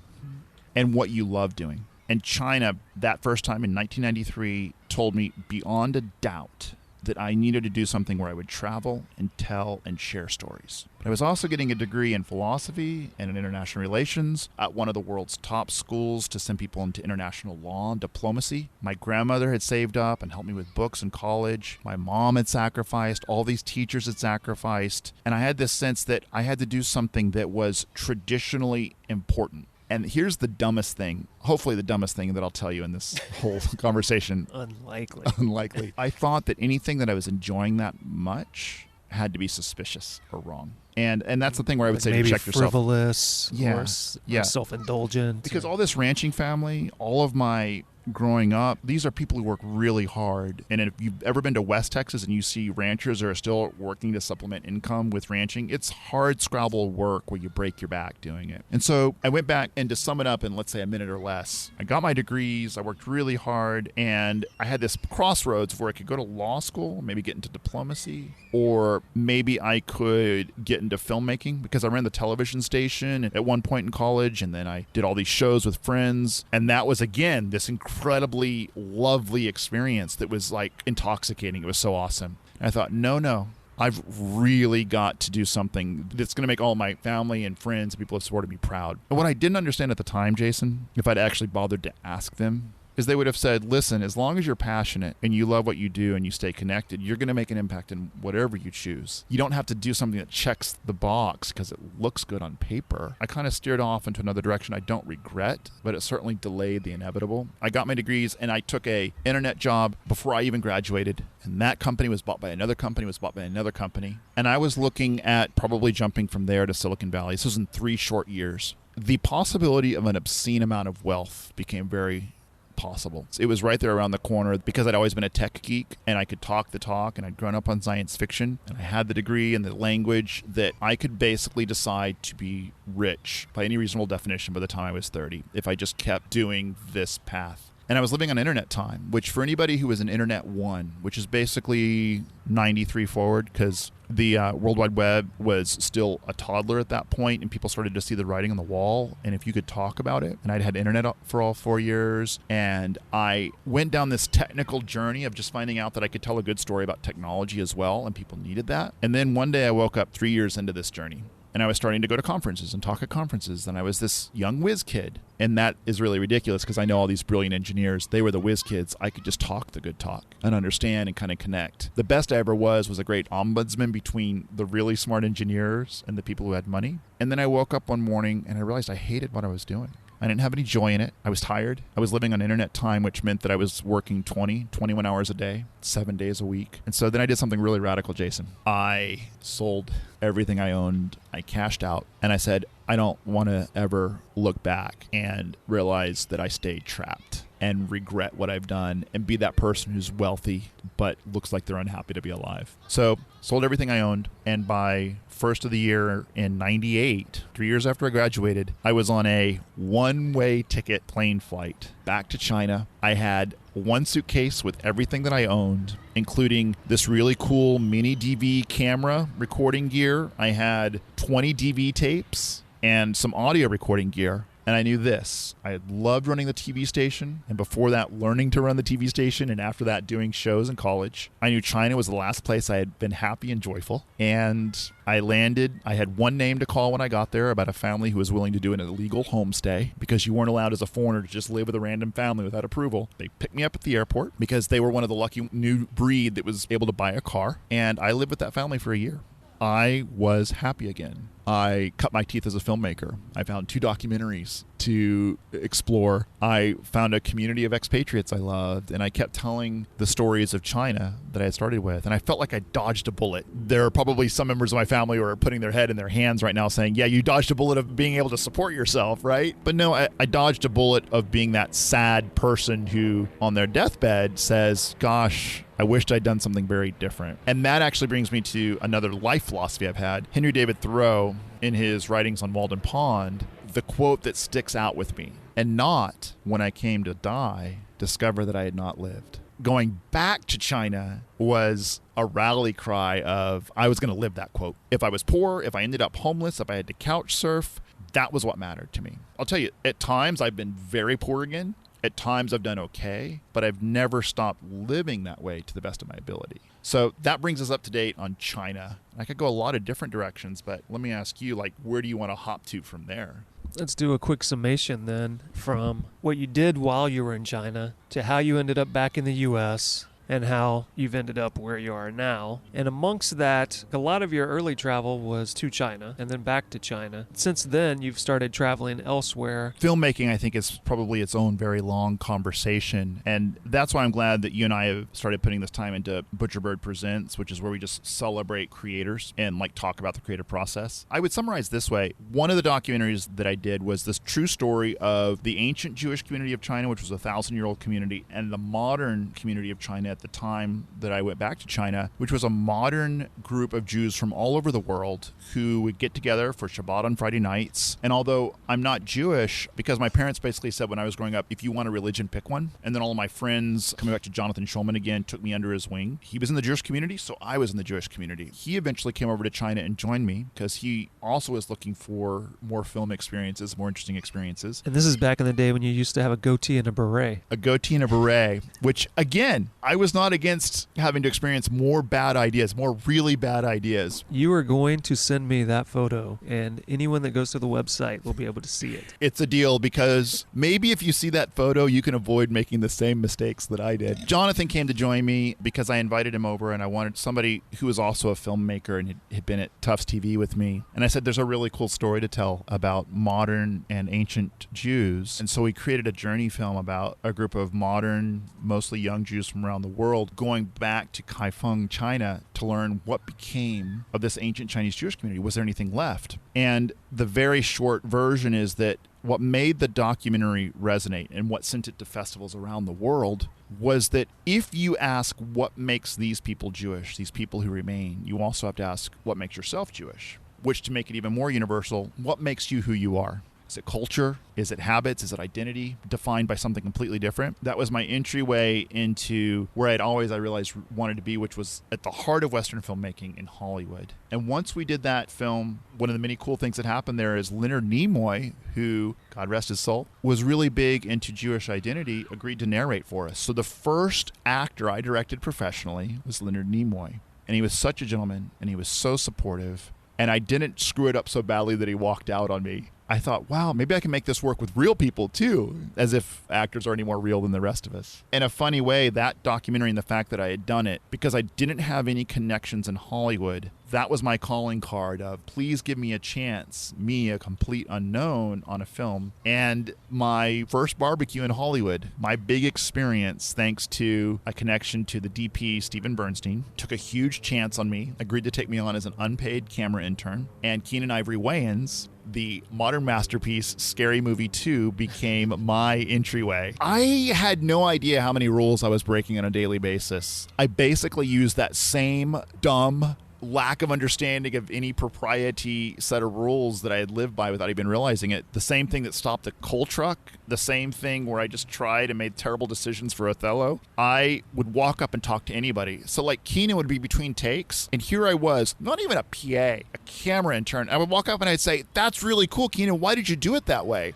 and what you love doing. And China, that first time in 1993, told me beyond a doubt that I needed to do something where I would travel and tell and share stories. But I was also getting a degree in philosophy and in international relations at one of the world's top schools to send people into international law and diplomacy. My grandmother had saved up and helped me with books in college. My mom had sacrificed. All these teachers had sacrificed. And I had this sense that I had to do something that was traditionally important. And here's the dumbest thing, hopefully the dumbest thing that I'll tell you in this whole conversation. Unlikely. I thought that anything that I was enjoying that much had to be suspicious or wrong. And that's the thing where I would say maybe to check yourself. Frivolous or self-indulgent. Because all this ranching family, all of my growing up, these are people who work really hard. And if you've ever been to West Texas and you see ranchers that are still working to supplement income with ranching, it's hard scrabble work where you break your back doing it. And so I went back, and to sum it up in, let's say, a minute or less, I got my degrees, I worked really hard, and I had this crossroads where I could go to law school, maybe get into diplomacy, or maybe I could get into filmmaking, because I ran the television station at one point in college, and then I did all these shows with friends. And that was, again, this incredibly lovely experience that was like intoxicating. It was so awesome. And I thought, no, I've really got to do something that's going to make all my family and friends and people who have supported me proud. And what I didn't understand at the time, Jason, if I'd actually bothered to ask them, is they would have said, listen, as long as you're passionate and you love what you do and you stay connected, you're going to make an impact in whatever you choose. You don't have to do something that checks the box because it looks good on paper. I kind of steered off into another direction I don't regret, but it certainly delayed the inevitable. I got my degrees and I took a internet job before I even graduated. And that company was bought by another company, And I was looking at probably jumping from there to Silicon Valley. This was in 3 short years. The possibility of an obscene amount of wealth became very possible. It was right there around the corner because I'd always been a tech geek and I could talk the talk, and I'd grown up on science fiction, and I had the degree and the language that I could basically decide to be rich by any reasonable definition by the time I was 30 if I just kept doing this path. And I was living on internet time, which for anybody who was an internet one, which is basically 93 forward, because the World Wide Web was still a toddler at that point, and people started to see the writing on the wall, and if you could talk about it. And I'd had internet for all 4 years, and I went down this technical journey of just finding out that I could tell a good story about technology as well, and people needed that. And then one day I woke up 3 years into this journey, and I was starting to go to conferences and talk at conferences, and I was this young whiz kid. And that is really ridiculous because I know all these brilliant engineers. They were the whiz kids. I could just talk the good talk and understand and kind of connect. The best I ever was a great ombudsman between the really smart engineers and the people who had money. And then I woke up one morning and I realized I hated what I was doing. I didn't have any joy in it. I was tired. I was living on internet time, which meant that I was working 21 hours a day, 7 days a week. And so then I did something really radical, Jason. I sold everything I owned. I cashed out, and I said, I don't want to ever look back and realize that I stayed trapped and regret what I've done and be that person who's wealthy but looks like they're unhappy to be alive. So sold everything I owned, and by first of the year in 98, 3 years after I graduated, I was on a one-way ticket plane flight back to China. I had one suitcase with everything that I owned, including this really cool mini DV camera recording gear. I had 20 DV tapes and some audio recording gear. And I knew this. I had loved running the TV station, and before that, learning to run the TV station, and after that, doing shows in college. I knew China was the last place I had been happy and joyful. And I landed. I had one name to call when I got there about a family who was willing to do an illegal homestay because you weren't allowed as a foreigner to just live with a random family without approval. They picked me up at the airport because they were one of the lucky new breed that was able to buy a car, and I lived with that family for a year. I was happy again. I cut my teeth as a filmmaker. I found 2 documentaries to explore. I found a community of expatriates I loved, and I kept telling the stories of China that I had started with, and I felt like I dodged a bullet. There are probably some members of my family who are putting their head in their hands right now saying, yeah, you dodged a bullet of being able to support yourself, right? But no, I dodged a bullet of being that sad person who on their deathbed says, gosh, I wished I'd done something very different. And that actually brings me to another life philosophy I've had. Henry David Thoreau, in his writings on Walden Pond, the quote that sticks out with me, and not when I came to die, discover that I had not lived. Going back to China was a rally cry of I was going to live that quote. If I was poor, if I ended up homeless, if I had to couch surf, that was what mattered to me. I'll tell you, at times I've been very poor again. At times I've done okay, but I've never stopped living that way to the best of my ability. So that brings us up to date on China. I could go a lot of different directions, but let me ask you, where do you want to hop to from there? Let's do a quick summation then from what you did while you were in China to how you ended up back in the U.S., and how you've ended up where you are now. And amongst that, a lot of your early travel was to China and then back to China. Since then, you've started traveling elsewhere. Filmmaking, I think, is probably its own very long conversation. And that's why I'm glad that you and I have started putting this time into Butcherbird Presents, which is where we just celebrate creators and talk about the creative process. I would summarize this way. One of the documentaries that I did was this true story of the ancient Jewish community of China, which was a 1,000-year-old community, and the modern community of China at the time that I went back to China, which was a modern group of Jews from all over the world who would get together for Shabbat on Friday nights. And although I'm not Jewish, because my parents basically said when I was growing up, if you want a religion, pick one. And then all of my friends, coming back to Jonathan Schulman again, took me under his wing. He was in the Jewish community, so I was in the Jewish community. He eventually came over to China and joined me because he also was looking for more film experiences, more interesting experiences. And this is back in the day when you used to have a goatee and a beret. A goatee and a beret, which again, I was not against having to experience more bad ideas, more really bad ideas. You are going to send me that photo, and anyone that goes to the website will be able to see it. It's a deal, because maybe if you see that photo, you can avoid making the same mistakes that I did. Jonathan came to join me because I invited him over, and I wanted somebody who was also a filmmaker and had been at Tufts TV with me. And I said, there's a really cool story to tell about modern and ancient Jews. And so we created a journey film about a group of modern, mostly young Jews from around the world going back to Kaifeng, China, to learn what became of this ancient Chinese Jewish community. Was there anything left? And the very short version is that what made the documentary resonate and what sent it to festivals around the world was that if you ask what makes these people Jewish, these people who remain, you also have to ask what makes yourself Jewish, which, to make it even more universal, what makes you who you are? Is it culture? Is it habits? Is it identity defined by something completely different? That was my entryway into where I realized wanted to be, which was at the heart of Western filmmaking in Hollywood. And once we did that film, one of the many cool things that happened there is Leonard Nimoy, who, God rest his soul, was really big into Jewish identity, agreed to narrate for us. So the first actor I directed professionally was Leonard Nimoy. And he was such a gentleman, and he was so supportive. And I didn't screw it up so badly that he walked out on me. I thought, wow, maybe I can make this work with real people too, as if actors are any more real than the rest of us. In a funny way, that documentary and the fact that I had done it, because I didn't have any connections in Hollywood, that was my calling card of, please give me a chance, me, a complete unknown, on a film. And my first barbecue in Hollywood, my big experience, thanks to a connection to the DP, Steven Bernstein, took a huge chance on me, agreed to take me on as an unpaid camera intern. And Keenan Ivory Wayans, the modern masterpiece Scary Movie 2, became my entryway. I had no idea how many rules I was breaking on a daily basis. I basically used that same dumb lack of understanding of any propriety set of rules that I had lived by without even realizing it. The same thing that stopped the coal truck, the same thing where I just tried and made terrible decisions for Othello. I would walk up and talk to anybody. So like Keenan would be between takes, and here I was, not even a PA, a camera intern. I would walk up and I'd say, "That's really cool, Keenan. Why did you do it that way?"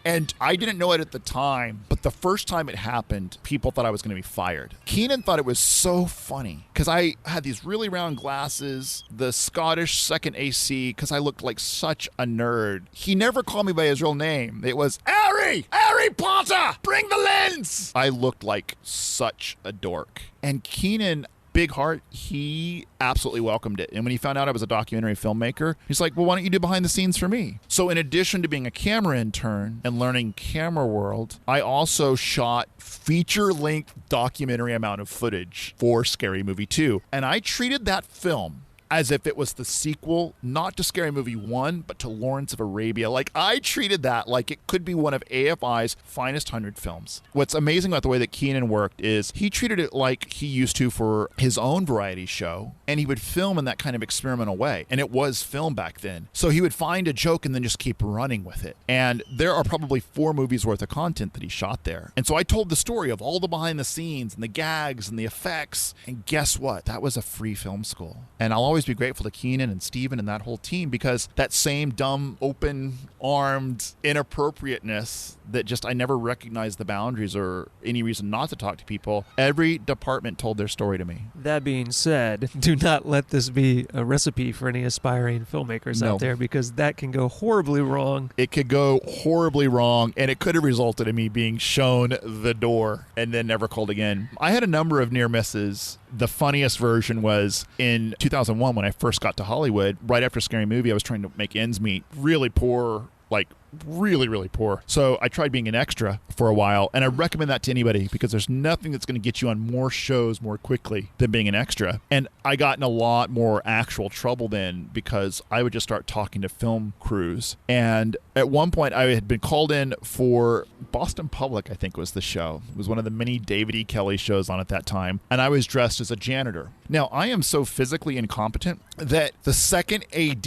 And I didn't know it at the time, but the first time it happened, people thought I was going to be fired. Keenan thought it was so funny because I had these really round glasses, the Scottish second AC, because I looked like such a nerd. He never called me by his real name. It was, Harry Potter, bring the lens. I looked like such a dork. And Keenan, big heart, he absolutely welcomed it. And when he found out I was a documentary filmmaker, he's like, well, why don't you do behind the scenes for me? So in addition to being a camera intern and learning camera world, I also shot feature-length documentary amount of footage for Scary Movie 2. And I treated that film as if it was the sequel, not to Scary Movie 1, but to Lawrence of Arabia. Like, I treated that like it could be one of AFI's finest 100 films. What's amazing about the way that Keenan worked is he treated it like he used to for his own variety show, and he would film in that kind of experimental way. And it was film back then. So he would find a joke and then just keep running with it. And there are probably 4 movies worth of content that he shot there. And so I told the story of all the behind the scenes and the gags and the effects. And guess what? That was a free film school. And I'll always be grateful to Keenan and Steven and that whole team, because that same dumb, open-armed inappropriateness that just I never recognized the boundaries or any reason not to talk to people, every department told their story to me. That being said, do not let this be a recipe for any aspiring filmmakers out there, because that can go horribly wrong. It could go horribly wrong, and it could have resulted in me being shown the door and then never called again. I had a number of near misses. The funniest version was in 2001 when I first got to Hollywood. Right after Scary Movie, I was trying to make ends meet. Really poor, like really, really poor. So I tried being an extra for a while, and I recommend that to anybody because there's nothing that's going to get you on more shows more quickly than being an extra. And I got in a lot more actual trouble then because I would just start talking to film crews. And at one point I had been called in for Boston Public, I think was the show. It was one of the many David E. Kelly shows on at that time. And I was dressed as a janitor. Now, I am so physically incompetent that the second AD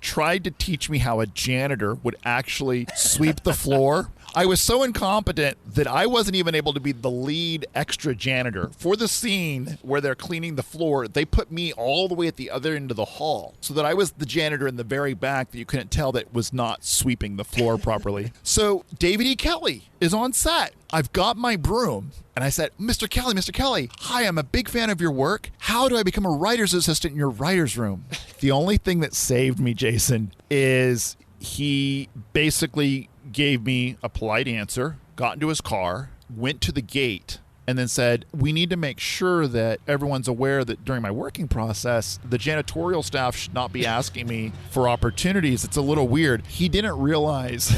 tried to teach me how a janitor would actually sweep the floor. I was so incompetent that I wasn't even able to be the lead extra janitor. For the scene where they're cleaning the floor, they put me all the way at the other end of the hall so that I was the janitor in the very back that you couldn't tell that was not sweeping the floor properly. So David E. Kelly is on set. I've got my broom. And I said, Mr. Kelly, hi, I'm a big fan of your work. How do I become a writer's assistant in your writer's room? The only thing that saved me, Jason, is he basically gave me a polite answer, got into his car, went to the gate, and then said, we need to make sure that everyone's aware that during my working process, the janitorial staff should not be asking me for opportunities. It's a little weird. He didn't realize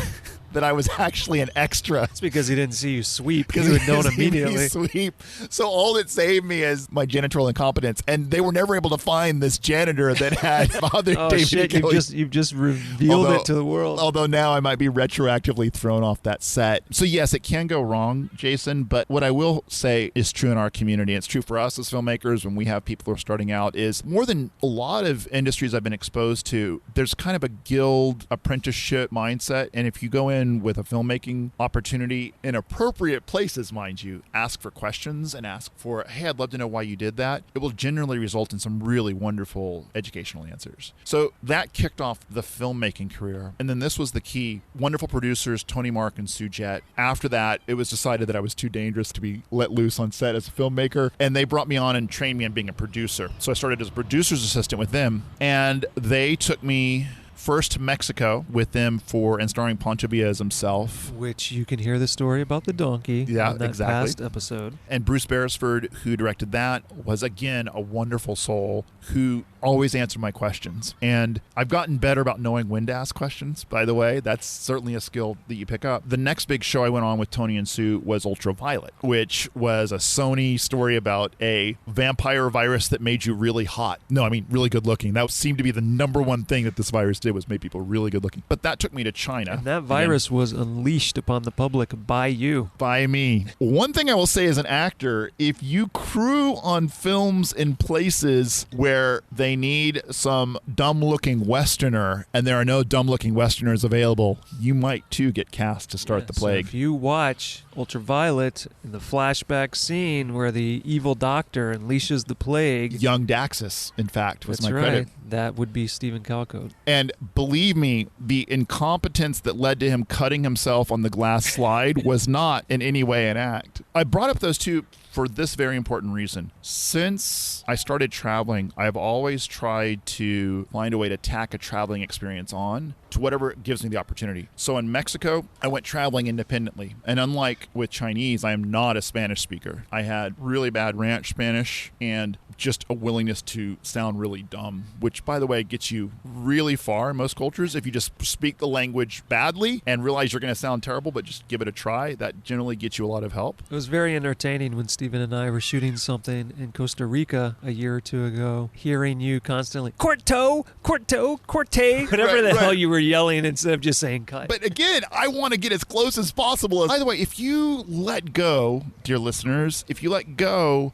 that I was actually an extra. It's because he didn't see you sweep. He would have known immediately. Sweep. So all that saved me is my janitorial incompetence, and they were never able to find this janitor that had bothered David shit! Achilles. You've just revealed it to the world. Although now I might be retroactively thrown off that set. So yes, it can go wrong, Jason. But what I will say is true in our community. It's true for us as filmmakers when we have people who are starting out. Is more than a lot of industries I've been exposed to, there's kind of a guild apprenticeship mindset. And if you go in with a filmmaking opportunity in appropriate places, mind you, ask for questions and ask for, hey, I'd love to know why you did that. It will generally result in some really wonderful educational answers. So that kicked off the filmmaking career. And then this was the key. Wonderful producers, Tony Mark and Sue Jett. After that, it was decided that I was too dangerous to be let loose on set as a filmmaker. And they brought me on and trained me on being a producer. So I started as a producer's assistant with them. And they took me first to Mexico with them and starring Pancho Villa himself. Which you can hear the story about the donkey in that past episode. And Bruce Beresford, who directed that, was again a wonderful soul who always answered my questions. And I've gotten better about knowing when to ask questions, by the way. That's certainly a skill that you pick up. The next big show I went on with Tony and Sue was Ultraviolet, which was a Sony story about a vampire virus that made you really hot. No, I mean really good looking. That seemed to be the number one thing that this virus did, was make people really good looking. But that took me to China. And that virus was unleashed upon the public by you. By me. One thing I will say as an actor, if you crew on films in places where they need some dumb-looking Westerner and there are no dumb-looking Westerners available, you might too get cast to start the plague. So if you watch Ultraviolet, in the flashback scene where the evil doctor unleashes the plague, young Daxus, in fact, was that's my right. credit. That would be Stephen Calcote. And believe me, the incompetence that led to him cutting himself on the glass slide was not in any way an act. I brought up those two for this very important reason. Since I started traveling, I've always tried to find a way to tack a traveling experience on to whatever gives me the opportunity. So in Mexico, I went traveling independently. And unlike with Chinese, I am not a Spanish speaker. I had really bad ranch Spanish and just a willingness to sound really dumb, which, by the way, gets you really far in most cultures. If you just speak the language badly and realize you're going to sound terrible, but just give it a try, that generally gets you a lot of help. It was very entertaining when Stephen and I were shooting something in Costa Rica a year or two ago, hearing you constantly, Corto, Corte, whatever the hell you were yelling instead of just saying cut. But again, I want to get as close as possible. By the way, if you let go, dear listeners, if you let go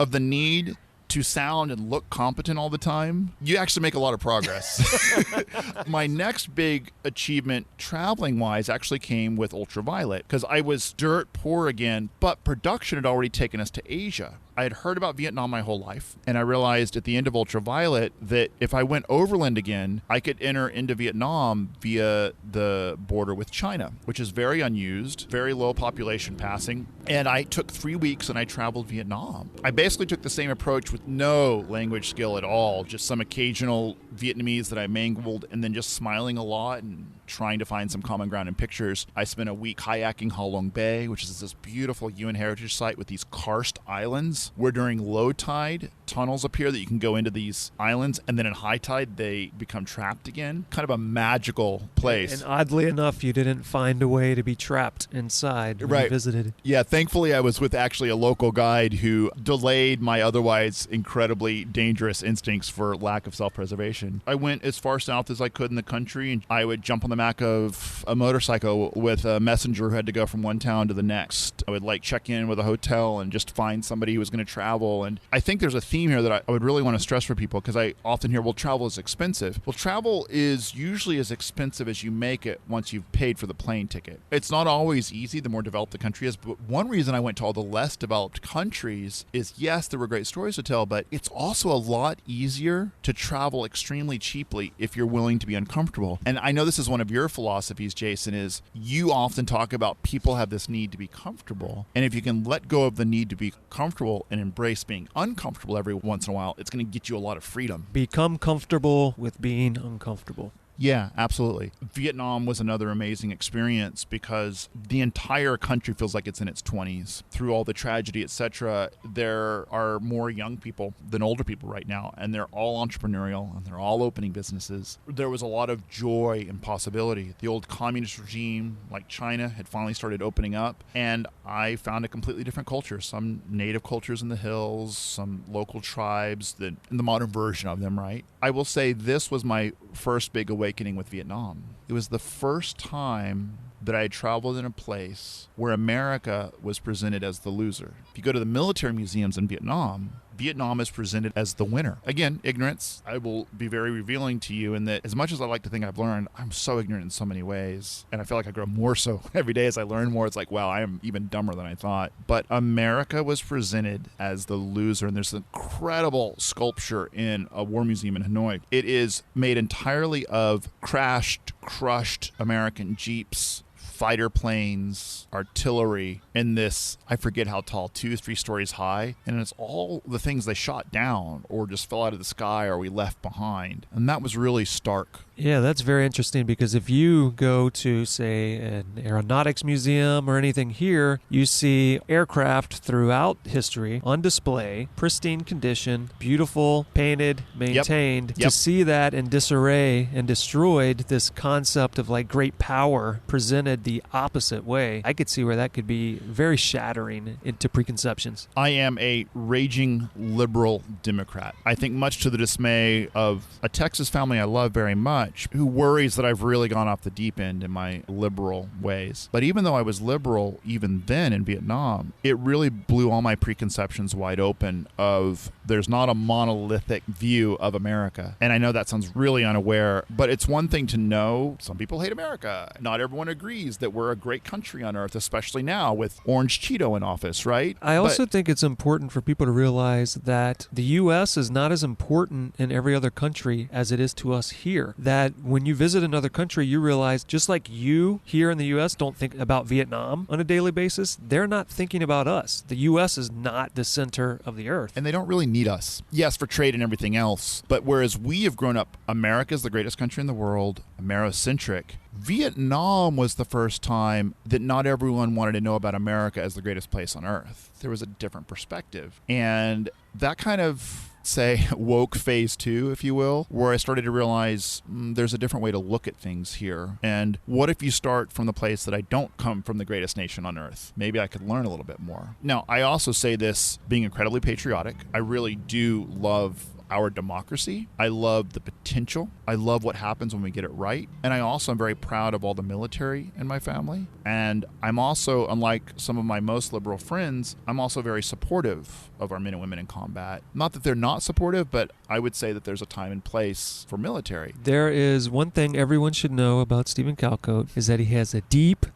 of the need to sound and look competent all the time, you actually make a lot of progress. My next big achievement traveling-wise actually came with Ultraviolet, because I was dirt poor again, but production had already taken us to Asia. I had heard about Vietnam my whole life, and I realized at the end of Ultraviolet that if I went overland again, I could enter into Vietnam via the border with China, which is very unused, very low population passing. And I took 3 weeks and I traveled Vietnam. I basically took the same approach with no language skill at all, just some occasional Vietnamese that I mangled, and then just smiling a lot and trying to find some common ground in pictures. I spent a week kayaking Ha Long Bay, which is this beautiful UN heritage site with these karst islands, where during low tide, tunnels appear that you can go into these islands, and then in high tide, they become trapped again. Kind of a magical place. And oddly enough, you didn't find a way to be trapped inside when you visited. Yeah, thankfully I was with actually a local guide who delayed my otherwise incredibly dangerous instincts for lack of self-preservation. I went as far south as I could in the country, and I would jump on the back of a motorcycle with a messenger who had to go from one town to the next. I would check in with a hotel and just find somebody who was going to travel. And I think there's a theme here that I would really want to stress for people, because I often hear, well, travel is expensive. Well, travel is usually as expensive as you make it once you've paid for the plane ticket. It's not always easy the more developed the country is, but one reason I went to all the less developed countries is, yes, there were great stories to tell, but it's also a lot easier to travel extremely cheaply if you're willing to be uncomfortable. And I know this is one of your philosophies, Jason, is you often talk about people have this need to be comfortable. And if you can let go of the need to be comfortable and embrace being uncomfortable every once in a while, it's going to get you a lot of freedom. Become comfortable with being uncomfortable. Yeah, absolutely. Vietnam was another amazing experience because the entire country feels like it's in its 20s. Through all the tragedy, etc., there are more young people than older people right now, and they're all entrepreneurial, and they're all opening businesses. There was a lot of joy and possibility. The old communist regime, like China, had finally started opening up, and I found a completely different culture. Some native cultures in the hills, some local tribes, the modern version of them, right? I will say this was my first big awakening with Vietnam. It was the first time that I had traveled in a place where America was presented as the loser. If you go to the military museums in Vietnam, Vietnam is presented as the winner. Again, ignorance. I will be very revealing to you in that as much as I like to think I've learned, I'm so ignorant in so many ways. And I feel like I grow more so every day as I learn more. It's like, wow, I am even dumber than I thought. But America was presented as the loser. And there's an incredible sculpture in a war museum in Hanoi. It is made entirely of crashed, crushed American Jeeps, fighter planes, artillery in this, I forget how tall, 2-3 stories high. And it's all the things they shot down or just fell out of the sky or we left behind. And that was really stark. Yeah, that's very interesting because if you go to, say, an aeronautics museum or anything here, you see aircraft throughout history on display, pristine condition, beautiful, painted, maintained. Yep. To see that in disarray and destroyed, this concept of like great power presented the opposite way, I could see where that could be very shattering into preconceptions. I am a raging liberal Democrat. I think much to the dismay of a Texas family I love very much, who worries that I've really gone off the deep end in my liberal ways. But even though I was liberal even then in Vietnam, it really blew all my preconceptions wide open of there's not a monolithic view of America. And I know that sounds really unaware, but it's one thing to know some people hate America. Not everyone agrees that we're a great country on earth, especially now with Orange Cheeto in office, right? I also think it's important for people to realize that the U.S. is not as important in every other country as it is to us here. That when you visit another country, you realize just like you here in the U.S. don't think about Vietnam on a daily basis, they're not thinking about us. The U.S. is not the center of the earth. And they don't really need us. Yes, for trade and everything else. But whereas we have grown up, America's the greatest country in the world, Amerocentric, Vietnam was the first time that not everyone wanted to know about America as the greatest place on earth. There was a different perspective. And that kind of, say, woke phase 2, if you will, where I started to realize there's a different way to look at things here. And what if you start from the place that I don't come from the greatest nation on earth? Maybe I could learn a little bit more. Now, I also say this being incredibly patriotic. I really do love our democracy. I love the potential. I love what happens when we get it right. And I also am very proud of all the military in my family. And I'm also, unlike some of my most liberal friends, I'm also very supportive of our men and women in combat. Not that they're not supportive, but I would say that there's a time and place for military. There is one thing everyone should know about Stephen Calcote is that he has a deep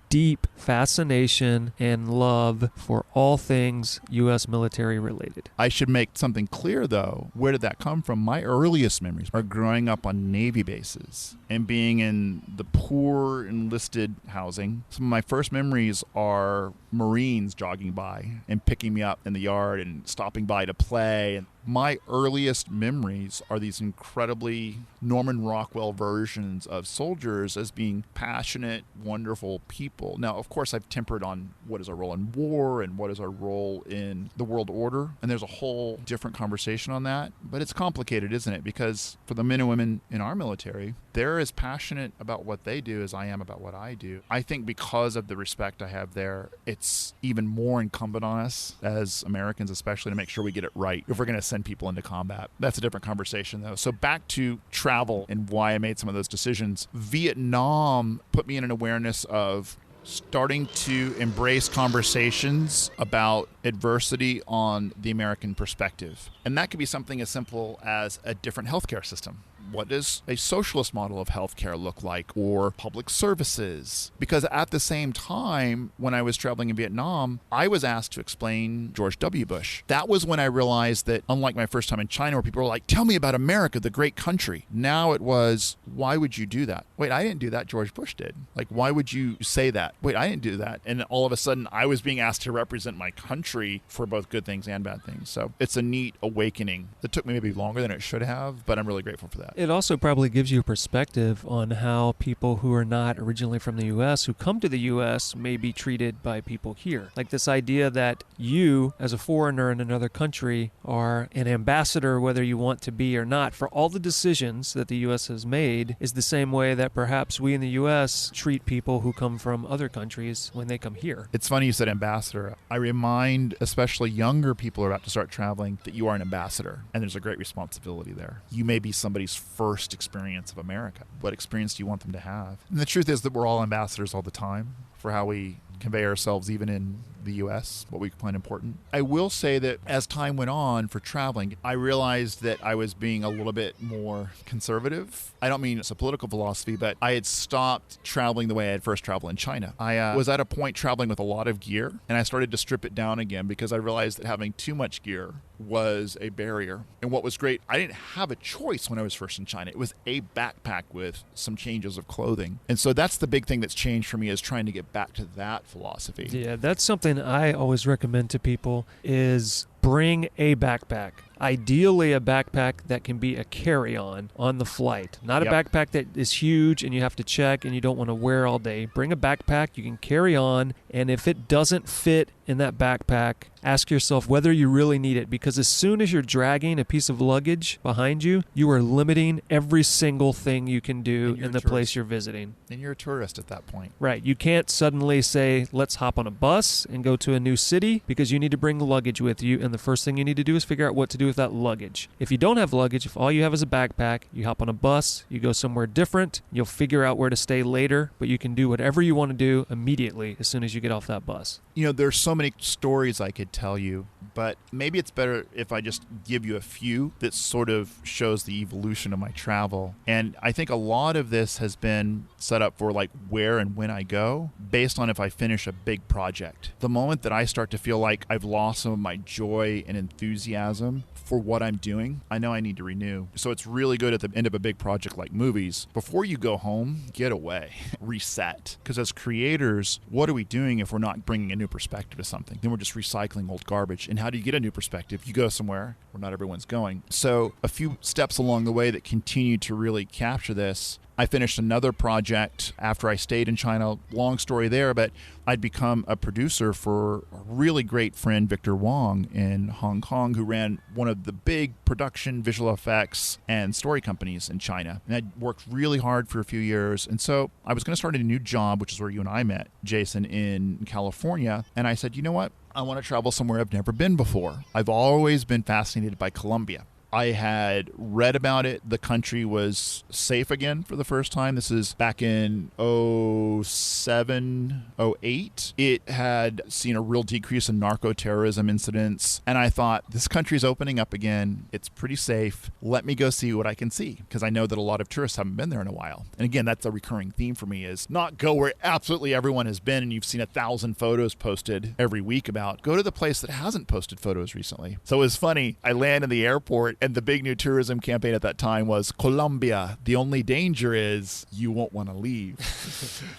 fascination and love for all things U.S. military related. I should make something clear, though. Where did that come from? My earliest memories are growing up on Navy bases and being in the poor enlisted housing. Some of my first memories are Marines jogging by and picking me up in the yard and stopping by to play. And my earliest memories are these incredibly Norman Rockwell versions of soldiers as being passionate, wonderful people. Now, of course, I've tempered on what is our role in war and what is our role in the world order. And there's a whole different conversation on that. But it's complicated, isn't it? Because for the men and women in our military, they're as passionate about what they do as I am about what I do. I think because of the respect I have there, it's even more incumbent on us as Americans, especially, to make sure we get it right if we're going to send people into combat. That's a different conversation, though. So back to travel and why I made some of those decisions. Vietnam put me in an awareness of starting to embrace conversations about adversity on the American perspective. And that could be something as simple as a different healthcare system. What does a socialist model of healthcare look like, or public services? Because at the same time, when I was traveling in Vietnam, I was asked to explain George W. Bush. That was when I realized that, unlike my first time in China, where people were like, tell me about America, the great country. Now it was, why would you do that? Wait, I didn't do that. George Bush did. Like, why would you say that? Wait, I didn't do that. And all of a sudden, I was being asked to represent my country for both good things and bad things. So it's a neat awakening that took me maybe longer than it should have, but I'm really grateful for that. It also probably gives you a perspective on how people who are not originally from the U.S., who come to the U.S., may be treated by people here. Like this idea that you, as a foreigner in another country, are an ambassador, whether you want to be or not, for all the decisions that the U.S. has made, is the same way that perhaps we in the U.S. treat people who come from other countries when they come here. It's funny you said ambassador. I remind especially younger people who are about to start traveling that you are an ambassador, and there's a great responsibility there. You may be somebody's first experience of America. What experience do you want them to have? And the truth is that we're all ambassadors all the time for how we convey ourselves, even in the U.S., what we find important. I will say that as time went on for traveling, I realized that I was being a little bit more conservative. I don't mean it's a political philosophy, but I had stopped traveling the way I had first traveled in China. I was at a point traveling with a lot of gear, and I started to strip it down again because I realized that having too much gear was a barrier. And what was great, I didn't have a choice when I was first in China. It was a backpack with some changes of clothing. And so that's the big thing that's changed for me, is trying to get back to that philosophy. Yeah, that's something I always recommend to people, is bring a backpack. Ideally a backpack that can be a carry-on on the flight. Not a backpack that is huge and you have to check and you don't want to wear all day. Bring a backpack you can carry on, and if it doesn't fit in that backpack, ask yourself whether you really need it, because as soon as you're dragging a piece of luggage behind you, you are limiting every single thing you can do in the place you're visiting. And you're a tourist at that point. Right. You can't suddenly say, let's hop on a bus and go to a new city, because you need to bring luggage with you, and the first thing you need to do is figure out what to do with that luggage. If you don't have luggage, if all you have is a backpack, you hop on a bus, you go somewhere different, you'll figure out where to stay later, but you can do whatever you want to do immediately as soon as you get off that bus. You know, there's so many stories I could tell you, but maybe it's better if I just give you a few that sort of shows the evolution of my travel. And I think a lot of this has been set up for like where and when I go based on if I finish a big project. The moment that I start to feel like I've lost some of my joy and enthusiasm for what I'm doing, I know I need to renew. So it's really good at the end of a big project like movies. Before you go home, get away, reset. Because as creators, what are we doing if we're not bringing a new perspective to something? Then we're just recycling old garbage. And how do you get a new perspective? You go somewhere where not everyone's going. So a few steps along the way that continue to really capture this. I finished another project after I stayed in China. Long story there, but I'd become a producer for a really great friend, Victor Wong, in Hong Kong, who ran one of the big production, visual effects, and story companies in China. And I'd worked really hard for a few years. And so I was going to start a new job, which is where you and I met, Jason, in California. And I said, you know what? I want to travel somewhere I've never been before. I've always been fascinated by Colombia. I had read about it. The country was safe again for the first time. This is back in 07, 08. It had seen a real decrease in narco-terrorism incidents. And I thought, this country's opening up again. It's pretty safe. Let me go see what I can see, because I know that a lot of tourists haven't been there in a while. And again, that's a recurring theme for me, is not go where absolutely everyone has been and you've seen 1,000 photos posted every week about. Go to the place that hasn't posted photos recently. So it was funny. I land in the airport, and the big new tourism campaign at that time was Colombia. The only danger is you won't want to leave,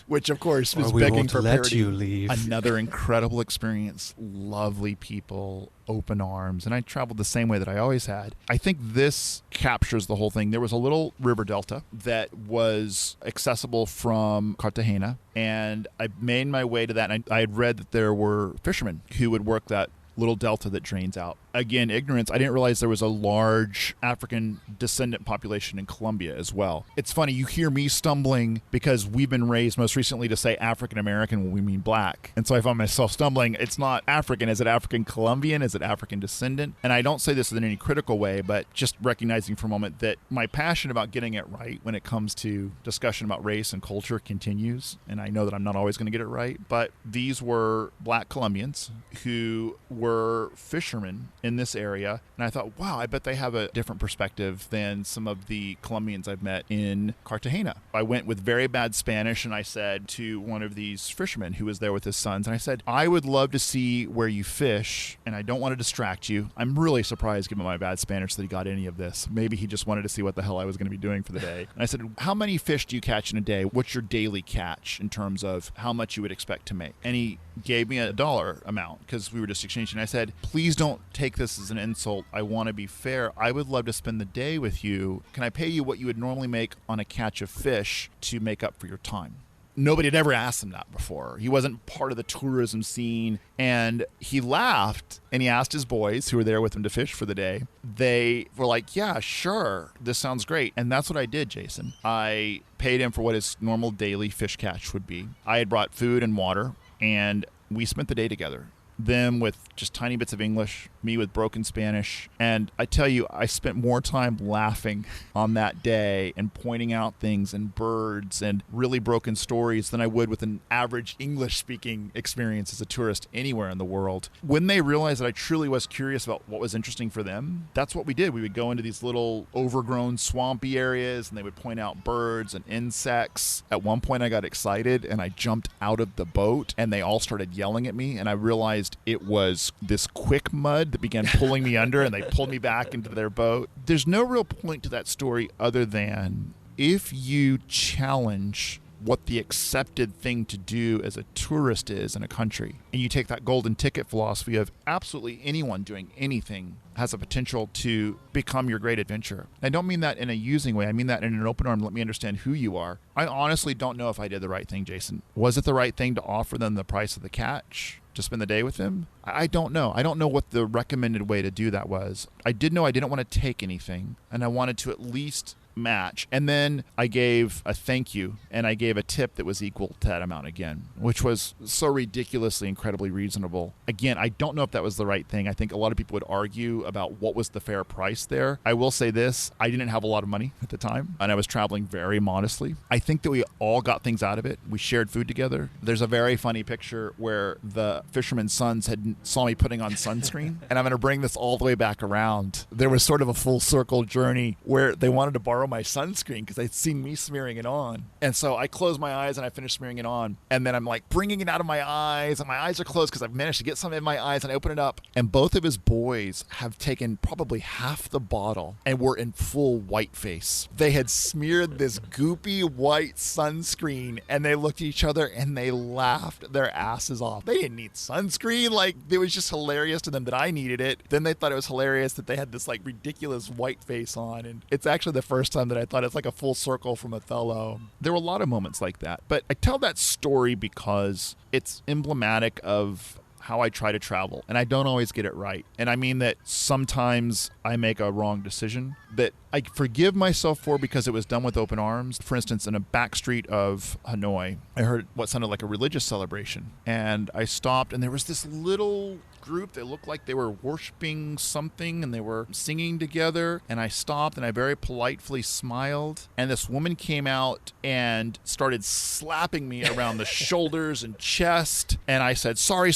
which of course was begging for parody. Another incredible experience, lovely people, open arms, and I traveled the same way that I always had. I think this captures the whole thing. There was a little river delta that was accessible from Cartagena, and I made my way to that, and I had read that there were fishermen who would work that little delta that drains out. Again, ignorance. I didn't realize there was a large African descendant population in Colombia as well. It's funny, you hear me stumbling because we've been raised most recently to say African American when we mean black. And so I find myself stumbling. It's not African. Is it African Colombian? Is it African descendant? And I don't say this in any critical way, but just recognizing for a moment that my passion about getting it right when it comes to discussion about race and culture continues. And I know that I'm not always going to get it right, but these were black Colombians who were fishermen in this area, and I thought, wow, I bet they have a different perspective than some of the Colombians I've met in Cartagena. I went with very bad Spanish, and I said to one of these fishermen who was there with his sons, and I said, I would love to see where you fish, and I don't want to distract you. I'm really surprised, given my bad Spanish, that he got any of this. Maybe he just wanted to see what the hell I was going to be doing for the day. And I said, how many fish do you catch in a day? What's your daily catch in terms of how much you would expect to make? And he gave me a dollar amount because we were just exchanging. I said, please don't take this as an insult. I want to be fair. I would love to spend the day with you. Can I pay you what you would normally make on a catch of fish to make up for your time? Nobody had ever asked him that before. He wasn't part of the tourism scene. And he laughed and he asked his boys who were there with him to fish for the day. They were like, yeah, sure. This sounds great. And that's what I did, Jason. I paid him for what his normal daily fish catch would be. I had brought food and water and we spent the day together. Them with just tiny bits of English, me with broken Spanish. And I tell you, I spent more time laughing on that day and pointing out things and birds and really broken stories than I would with an average English-speaking experience as a tourist anywhere in the world. When they realized that I truly was curious about what was interesting for them, that's what we did. We would go into these little overgrown swampy areas and they would point out birds and insects. At one point I got excited and I jumped out of the boat and they all started yelling at me and I realized it was this quick mud that began pulling me under and they pulled me back into their boat. There's no real point to that story other than if you challenge what the accepted thing to do as a tourist is in a country, and you take that golden ticket philosophy of absolutely anyone doing anything has a potential to become your great adventure. I don't mean that in a using way. I mean that in an open arm, let me understand who you are. I honestly don't know if I did the right thing, Jason. Was it the right thing to offer them the price of the catch to spend the day with them? I don't know. I don't know what the recommended way to do that was. I did know I didn't want to take anything, and I wanted to at least match. And then I gave a thank you and I gave a tip that was equal to that amount again, which was so ridiculously incredibly reasonable. Again, I don't know if that was the right thing. I think a lot of people would argue about what was the fair price there. I will say this, I didn't have a lot of money at the time and I was traveling very modestly. I think that we all got things out of it. We shared food together. There's a very funny picture where the fisherman's sons saw me putting on sunscreen and I'm going to bring this all the way back around. There was sort of a full circle journey where they wanted to borrow my sunscreen because they'd seen me smearing it on. And so I closed my eyes and I finished smearing it on. And then I'm like bringing it out of my eyes and my eyes are closed because I've managed to get some in my eyes and I open it up. And both of his boys have taken probably half the bottle and were in full white face. They had smeared this goopy white sunscreen and they looked at each other and they laughed their asses off. They didn't need sunscreen. Like it was just hilarious to them that I needed it. Then they thought it was hilarious that they had this like ridiculous white face on. And it's actually the first time that I thought it's like a full circle from Othello. There were a lot of moments like that. But I tell that story because it's emblematic of how I try to travel, and I don't always get it right. And I mean that sometimes I make a wrong decision that I forgive myself for because it was done with open arms. For instance, in a back street of Hanoi, I heard what sounded like a religious celebration, and I stopped, and there was this little group that looked like they were worshiping something and they were singing together, and I stopped and I very politely smiled, and this woman came out and started slapping me around the shoulders and chest, and I said sorry,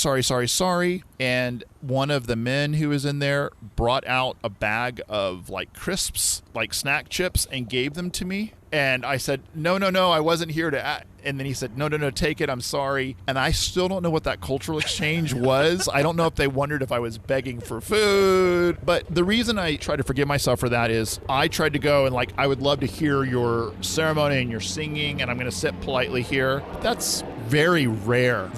and one of the men who was in there brought out a bag of like crisps, like snack chips, and gave them to me. And I said, no, I wasn't here to... And then he said, no, take it. I'm sorry. And I still don't know what that cultural exchange was. I don't know if they wondered if I was begging for food. But the reason I try to forgive myself for that is I tried to go and like, I would love to hear your ceremony and your singing, and I'm going to sit politely here. That's very rare,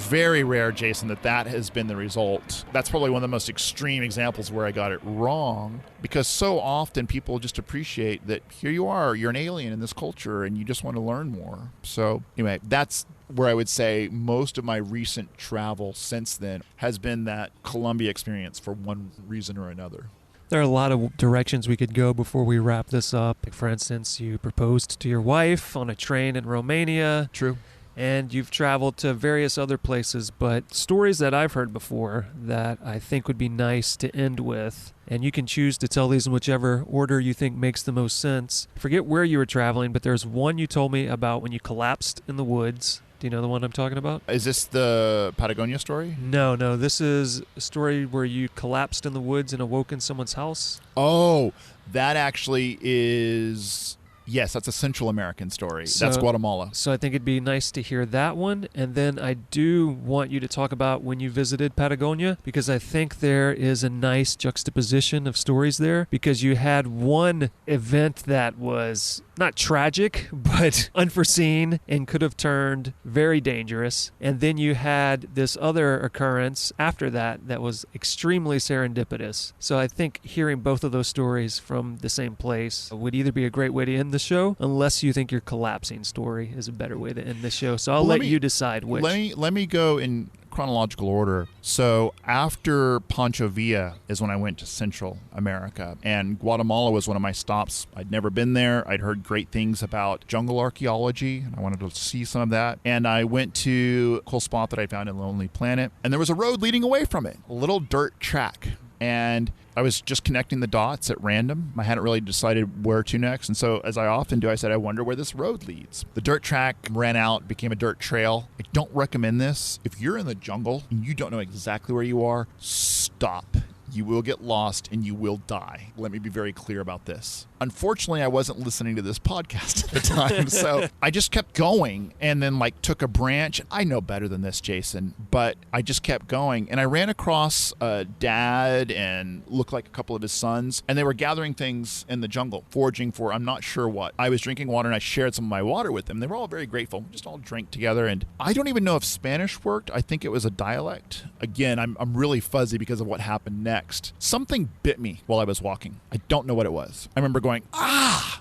Jason, that has been the result. That's probably one of the most extreme examples where I got it wrong, because so often people just appreciate that here you are, you're an alien in this culture and you just want to learn more. So anyway, that's where I would say most of my recent travel since then has been that Colombia experience for one reason or another. There are a lot of directions we could go before we wrap this up. Like for instance, you proposed to your wife on a train in Romania. True. And you've traveled to various other places, but stories that I've heard before that I think would be nice to end with, and you can choose to tell these in whichever order you think makes the most sense. I forget where you were traveling, but there's one you told me about when you collapsed in the woods. Do you know the one I'm talking about? Is this the Patagonia story? No. This is a story where you collapsed in the woods and awoke in someone's house. Oh, that actually is... Yes, that's a Central American story. That's Guatemala. So I think it'd be nice to hear that one. And then I do want you to talk about when you visited Patagonia, because I think there is a nice juxtaposition of stories there, because you had one event that was not tragic, but unforeseen and could have turned very dangerous. And then you had this other occurrence after that was extremely serendipitous. So I think hearing both of those stories from the same place would either be a great way to end the show, unless you think your collapsing story is a better way to end the show. So I'll let you decide which. Let me go in chronological order. So after Pancho Villa is when I went to Central America, and Guatemala was one of my stops. I'd never been there. I'd heard great things about jungle archaeology, and I wanted to see some of that. And I went to a cool spot that I found in Lonely Planet, and there was a road leading away from it, a little dirt track. And I was just connecting the dots at random. I hadn't really decided where to next. And so, as I often do, I said, I wonder where this road leads. The dirt track ran out, became a dirt trail. I don't recommend this. If you're in the jungle and you don't know exactly where you are, stop. You will get lost and you will die. Let me be very clear about this. Unfortunately, I wasn't listening to this podcast at the time, so I just kept going and then took a branch. I know better than this, Jason, but I just kept going, and I ran across a dad and looked like a couple of his sons, and they were gathering things in the jungle, foraging for I'm not sure what. I was drinking water, and I shared some of my water with them. They were all very grateful. We just all drank together, and I don't even know if Spanish worked. I think it was a dialect. Again, I'm really fuzzy because of what happened next. Something bit me while I was walking. I don't know what it was. I remember going,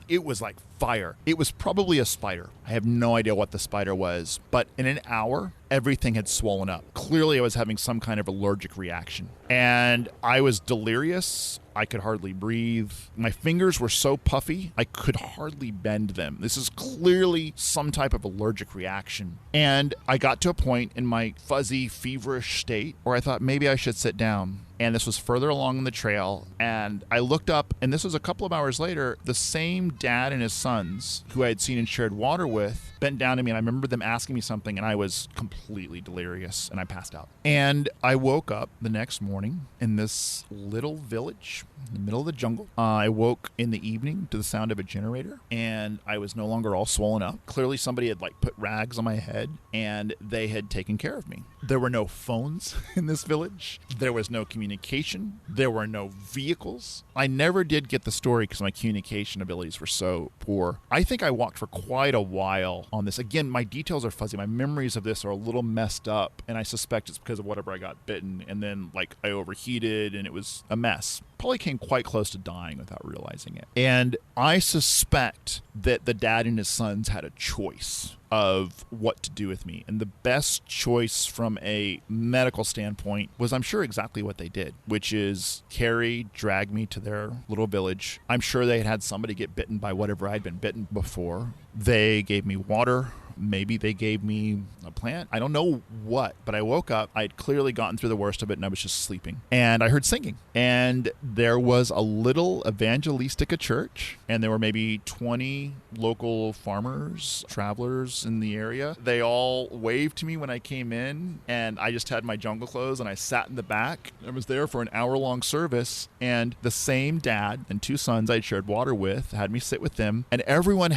it was like fire. It was probably a spider. I have no idea what the spider was, but in an hour, everything had swollen up. Clearly, I was having some kind of allergic reaction, and I was delirious. I could hardly breathe. My fingers were so puffy, I could hardly bend them. This is clearly some type of allergic reaction. And I got to a point in my fuzzy, feverish state where I thought maybe I should sit down. And this was further along the trail. And I looked up, and this was a couple of hours later, the same dad and his sons who I had seen and shared water with bent down to me, and I remember them asking me something, and I was completely delirious, and I passed out. And I woke up the next morning in this little village in the middle of the jungle. I woke in the evening to the sound of a generator, and I was no longer all swollen up. Clearly somebody had put rags on my head, and they had taken care of me. There were no phones in this village. There was no communication. There were no vehicles. I never did get the story because my communication abilities were so poor. I think I walked for quite a while on this. Again, my details are fuzzy. My memories of this are a little messed up, and I suspect it's because of whatever I got bitten, and then I overheated, and it was a mess. Probably came quite close to dying without realizing it. And I suspect that the dad and his sons had a choice of what to do with me. And the best choice from a medical standpoint was, I'm sure, exactly what they did, which is drag me to their little village. I'm sure they had somebody get bitten by whatever I'd been bitten before. They gave me water. Maybe they gave me a plant. I don't know what, but I woke up. I had clearly gotten through the worst of it, and I was just sleeping. And I heard singing. And there was a little evangelistica church, and there were maybe 20 local farmers, travelers in the area. They all waved to me when I came in, and I just had my jungle clothes, and I sat in the back. I was there for an hour-long service, and the same dad and two sons I'd shared water with had me sit with them, and everyone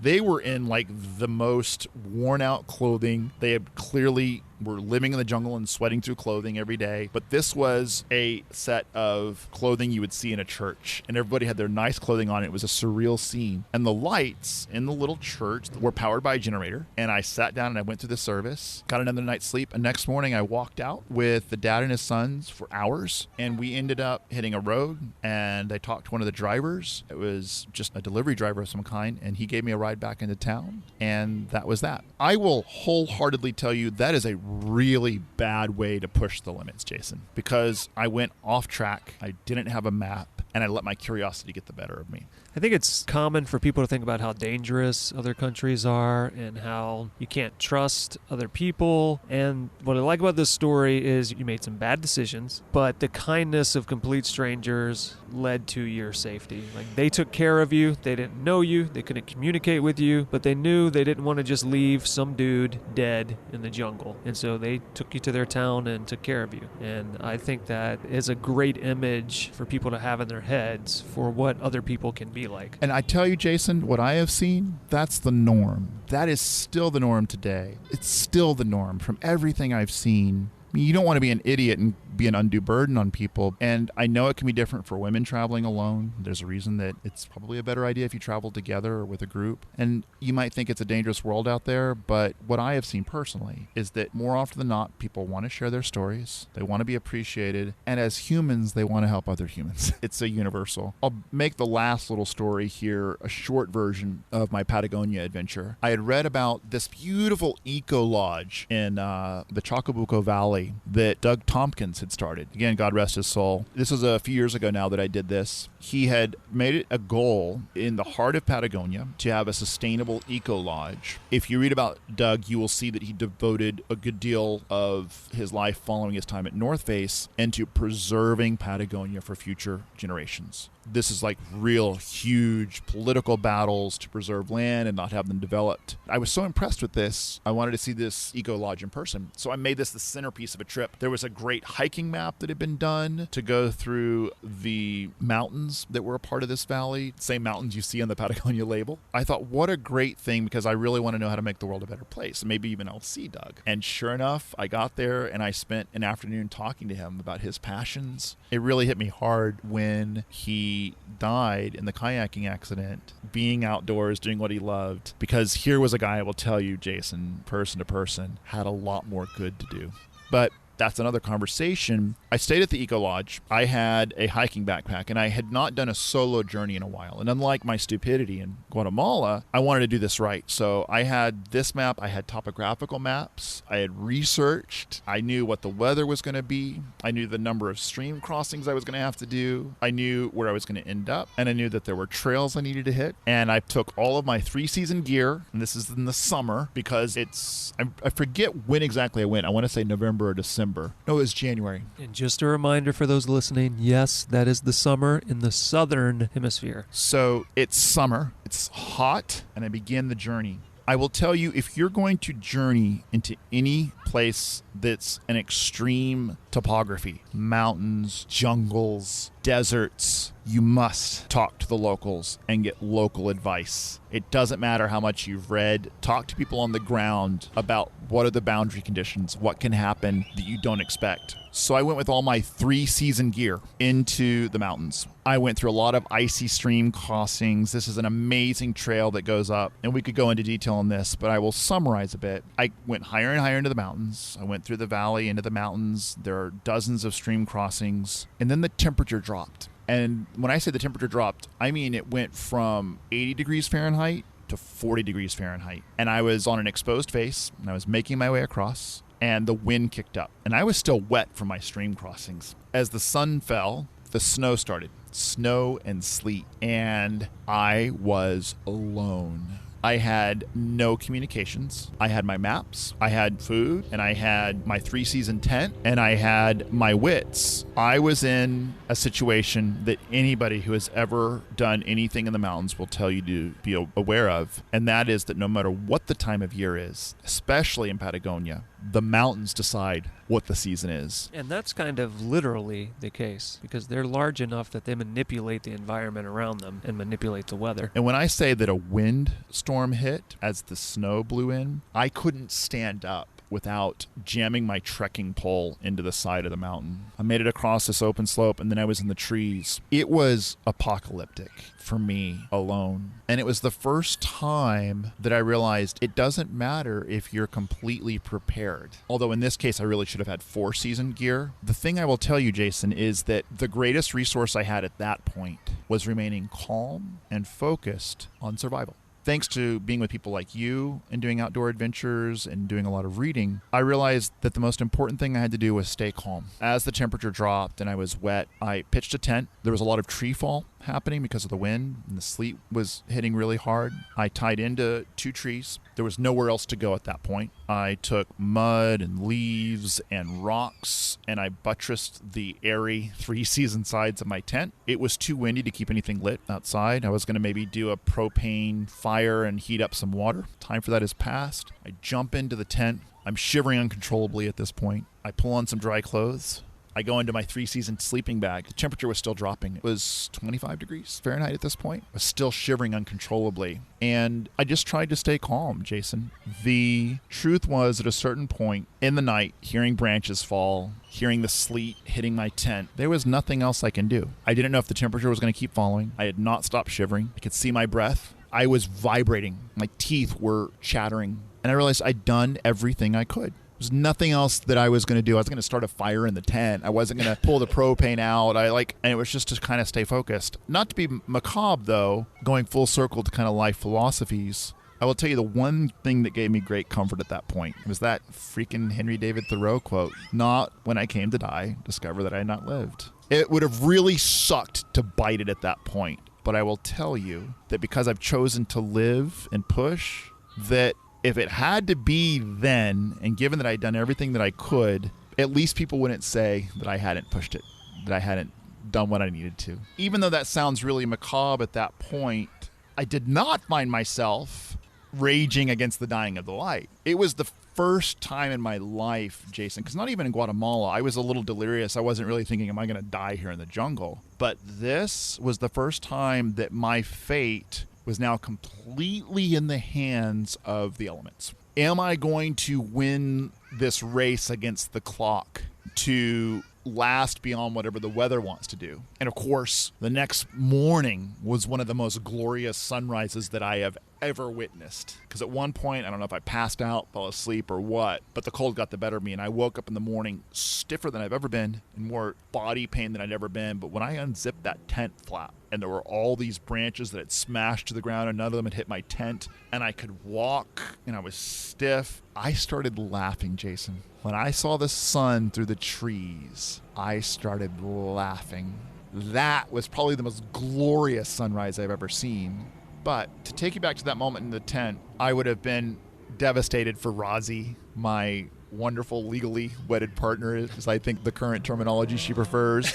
they were in the most worn out clothing. They had clearly were living in the jungle and sweating through clothing every day. But this was a set of clothing you would see in a church, and everybody had their nice clothing on. It was a surreal scene. And the lights in the little church were powered by a generator. And I sat down and I went through the service, got another night's sleep. And next morning I walked out with the dad and his sons for hours, and we ended up hitting a road, and I talked to one of the drivers. It was just a delivery driver of some kind, and he gave me a ride back into town, and that was that. I will wholeheartedly tell you that is a really bad way to push the limits, Jason, because I went off track. I didn't have a map, and I let my curiosity get the better of me. I think it's common for people to think about how dangerous other countries are and how you can't trust other people. And what I like about this story is you made some bad decisions, but the kindness of complete strangers led to your safety. They took care of you. They didn't know you. They couldn't communicate with you, but they knew they didn't want to just leave some dude dead in the jungle. And so they took you to their town and took care of you. And I think that is a great image for people to have in their heads for what other people can be like. And I tell you, Jason, what I have seen, that's the norm. That is still the norm today. It's still the norm from everything I've seen. I mean, you don't want to be an idiot and be an undue burden on people. And I know it can be different for women traveling alone. There's a reason that it's probably a better idea if you travel together or with a group. And you might think it's a dangerous world out there, but what I have seen personally is that more often than not, people want to share their stories. They want to be appreciated. And as humans, they want to help other humans. It's a universal. I'll make the last little story here a short version of my Patagonia adventure. I had read about this beautiful eco lodge in the Chacabuco Valley that Doug Tompkins had started. Again, God rest his soul. This was a few years ago now that I did this. He had made it a goal in the heart of Patagonia to have a sustainable eco lodge. If you read about Doug, you will see that he devoted a good deal of his life following his time at North Face into preserving Patagonia for future generations. This is like real huge political battles to preserve land and not have them developed. I was so impressed with this. I wanted to see this eco lodge in person. So I made this the centerpiece of a trip. There was a great hiking map that had been done to go through the mountains that were a part of this valley. Same mountains you see on the Patagonia label. I thought, what a great thing, because I really want to know how to make the world a better place. Maybe even I'll see Doug. And sure enough, I got there and I spent an afternoon talking to him about his passions. It really hit me hard when he died in the kayaking accident, being outdoors, doing what he loved, because here was a guy, I will tell you, Jason, person to person, had a lot more good to do. But that's another conversation. I stayed at the Eco Lodge. I had a hiking backpack, and I had not done a solo journey in a while. And unlike my stupidity in Guatemala, I wanted to do this right. So I had this map. I had topographical maps. I had researched. I knew what the weather was going to be. I knew the number of stream crossings I was going to have to do. I knew where I was going to end up. And I knew that there were trails I needed to hit. And I took all of my 3-season gear, and this is in the summer, because I forget when exactly I went. I want to say November or December. No, it was January. And just a reminder for those listening, yes, that is the summer in the southern hemisphere. So it's summer, it's hot, and I begin the journey. I will tell you, if you're going to journey into any place that's an extreme topography, mountains, jungles, deserts, you must talk to the locals and get local advice. It doesn't matter how much you've read. Talk to people on the ground about what are the boundary conditions, what can happen that you don't expect. So I went with all my 3-season gear into the mountains. I went through a lot of icy stream crossings. This is an amazing trail that goes up, and we could go into detail on this, but I will summarize a bit. I went higher and higher into the mountains. I went through the valley into the mountains. There are dozens of stream crossings, and then the temperature dropped. And when I say the temperature dropped, I mean it went from 80 degrees Fahrenheit to 40 degrees Fahrenheit. And I was on an exposed face, and I was making my way across, and the wind kicked up. And I was still wet from my stream crossings. As the sun fell, the snow started. Snow and sleet. And I was alone. I had no communications. I had my maps, I had food, and I had my 3-season tent, and I had my wits. I was in a situation that anybody who has ever done anything in the mountains will tell you to be aware of, and that is that no matter what the time of year is, especially in Patagonia, the mountains decide what the season is. And that's kind of literally the case, because they're large enough that they manipulate the environment around them and manipulate the weather. And when I say that a wind storm hit as the snow blew in, I couldn't stand up without jamming my trekking pole into the side of the mountain. I made it across this open slope, and then I was in the trees. It was apocalyptic for me alone. And it was the first time that I realized it doesn't matter if you're completely prepared. Although in this case, I really should have had 4-season gear. The thing I will tell you, Jason, is that the greatest resource I had at that point was remaining calm and focused on survival. Thanks to being with people like you and doing outdoor adventures and doing a lot of reading, I realized that the most important thing I had to do was stay calm. As the temperature dropped and I was wet, I pitched a tent. There was a lot of tree fall happening because of the wind, and the sleet was hitting really hard. I tied into 2 trees. There was nowhere else to go at that point. I took mud and leaves and rocks, and I buttressed the airy 3-season sides of my tent. It was too windy to keep anything lit outside. I was going to maybe do a propane fire and heat up some water. Time for that has passed. I jump into the tent. I'm shivering uncontrollably at this point. I pull on some dry clothes, I go into my 3-season sleeping bag. The temperature was still dropping. It was 25 degrees Fahrenheit at this point. I was still shivering uncontrollably. And I just tried to stay calm, Jason. The truth was, at a certain point in the night, hearing branches fall, hearing the sleet hitting my tent, there was nothing else I can do. I didn't know if the temperature was going to keep falling. I had not stopped shivering. I could see my breath. I was vibrating. My teeth were chattering. And I realized I'd done everything I could. There's nothing else that I was going to do. I was going to start a fire in the tent. I wasn't going to pull the propane out. And it was just to kind of stay focused. Not to be macabre, though, going full circle to kind of life philosophies. I will tell you the one thing that gave me great comfort at that point was that freaking Henry David Thoreau quote, "Not when I came to die, discover that I had not lived." It would have really sucked to bite it at that point. But I will tell you that because I've chosen to live and push, that if it had to be then, and given that I'd done everything that I could, at least people wouldn't say that I hadn't pushed it, that I hadn't done what I needed to. Even though that sounds really macabre at that point, I did not find myself raging against the dying of the light. It was the first time in my life, Jason, because not even in Guatemala, I was a little delirious. I wasn't really thinking, am I going to die here in the jungle? But this was the first time that my fate was now completely in the hands of the elements. Am I going to win this race against the clock to last beyond whatever the weather wants to do? And of course, the next morning was one of the most glorious sunrises that I have ever witnessed. Because at one point, I don't know if I passed out, fell asleep, or what, but the cold got the better of me, and I woke up in the morning stiffer than I've ever been, and more body pain than I'd ever been. But when I unzipped that tent flap, and there were all these branches that had smashed to the ground, and none of them had hit my tent, and I could walk, and I was stiff, I started laughing, Jason. When I saw the sun through the trees, I started laughing. That was probably the most glorious sunrise I've ever seen. But to take you back to that moment in the tent, I would have been devastated for Rozzy, my wonderful legally wedded partner, is I think the current terminology she prefers,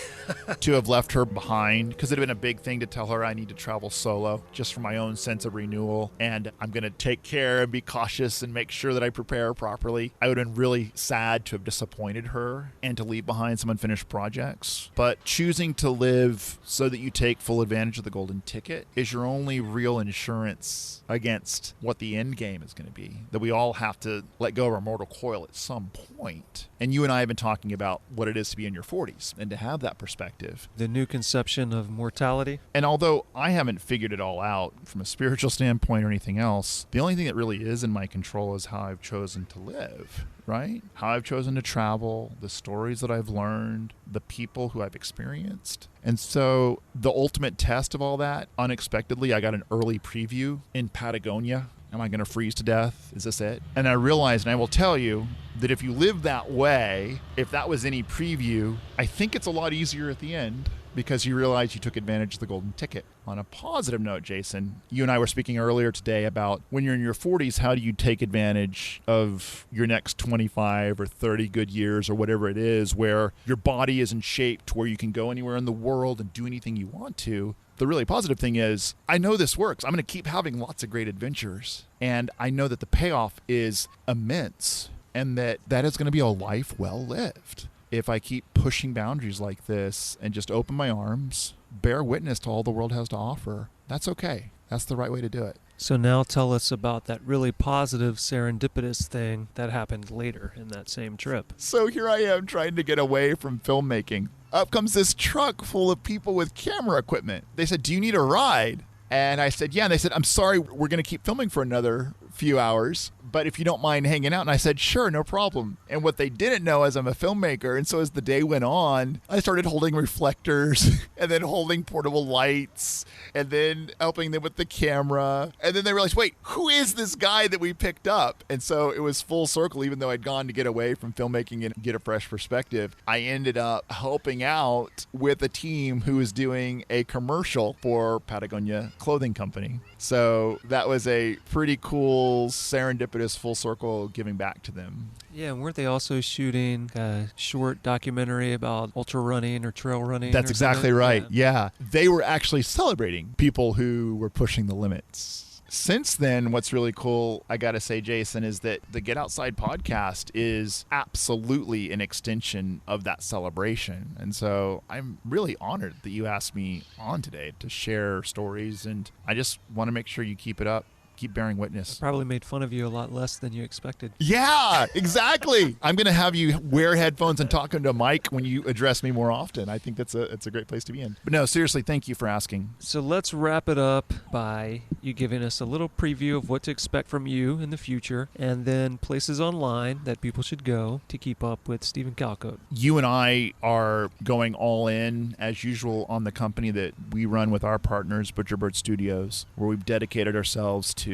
to have left her behind, because it had been a big thing to tell her I need to travel solo just for my own sense of renewal, and I'm going to take care and be cautious and make sure that I prepare properly. I would have been really sad to have disappointed her and to leave behind some unfinished projects. But choosing to live so that you take full advantage of the golden ticket is your only real insurance against what the end game is going to be, that we all have to let go of our mortal coil at some point. And you and I have been talking about what it is to be in your 40s and to have that perspective. The new conception of mortality. And although I haven't figured it all out from a spiritual standpoint or anything else, the only thing that really is in my control is how I've chosen to live, right? How I've chosen to travel, the stories that I've learned, the people who I've experienced. And so the ultimate test of all that, unexpectedly, I got an early preview in Patagonia. Am I going to freeze to death? Is this it? And I realized, and I will tell you, that if you live that way, if that was any preview, I think it's a lot easier at the end, because you realize you took advantage of the golden ticket. On a positive note, Jason, you and I were speaking earlier today about when you're in your 40s, how do you take advantage of your next 25 or 30 good years or whatever it is, where your body is in shape to where you can go anywhere in the world and do anything you want to. The really positive thing is, I know this works. I'm going to keep having lots of great adventures. And I know that the payoff is immense, and that is going to be a life well lived. If I keep pushing boundaries like this and just open my arms, bear witness to all the world has to offer, that's okay. That's the right way to do it. So now tell us about that really positive serendipitous thing that happened later in that same trip. So here I am trying to get away from filmmaking. Up comes this truck full of people with camera equipment. They said, "Do you need a ride?" And I said, "Yeah." And they said, "I'm sorry, we're going to keep filming for another few hours, but if you don't mind hanging out." And I said, "Sure, no problem." And what they didn't know is I'm a filmmaker, and so as the day went on, I started holding reflectors and then holding portable lights and then helping them with the camera. And then they realized, wait, who is this guy that we picked up? And so it was full circle. Even though I'd gone to get away from filmmaking and get a fresh perspective, I ended up helping out with a team who was doing a commercial for Patagonia Clothing Company. So that was a pretty cool, serendipitous, full circle giving back to them. Yeah, and weren't they also shooting a short documentary about ultra running or trail running? That's exactly right. Yeah. They were actually celebrating people who were pushing the limits. Since then, what's really cool, I got to say, Jason, is that the Get Outside podcast is absolutely an extension of that celebration. And so I'm really honored that you asked me on today to share stories. And I just want to make sure you keep it up. Keep bearing witness. I probably made fun of you a lot less than you expected. Yeah, exactly. I'm going to have you wear headphones and talk into a mic when you address me more often. I think it's a great place to be in. But no, seriously, thank you for asking. So let's wrap it up by you giving us a little preview of what to expect from you in the future, and then places online that people should go to keep up with Stephen Calcote. You and I are going all in, as usual, on the company that we run with our partners, Butcherbird Studios, where we've dedicated ourselves to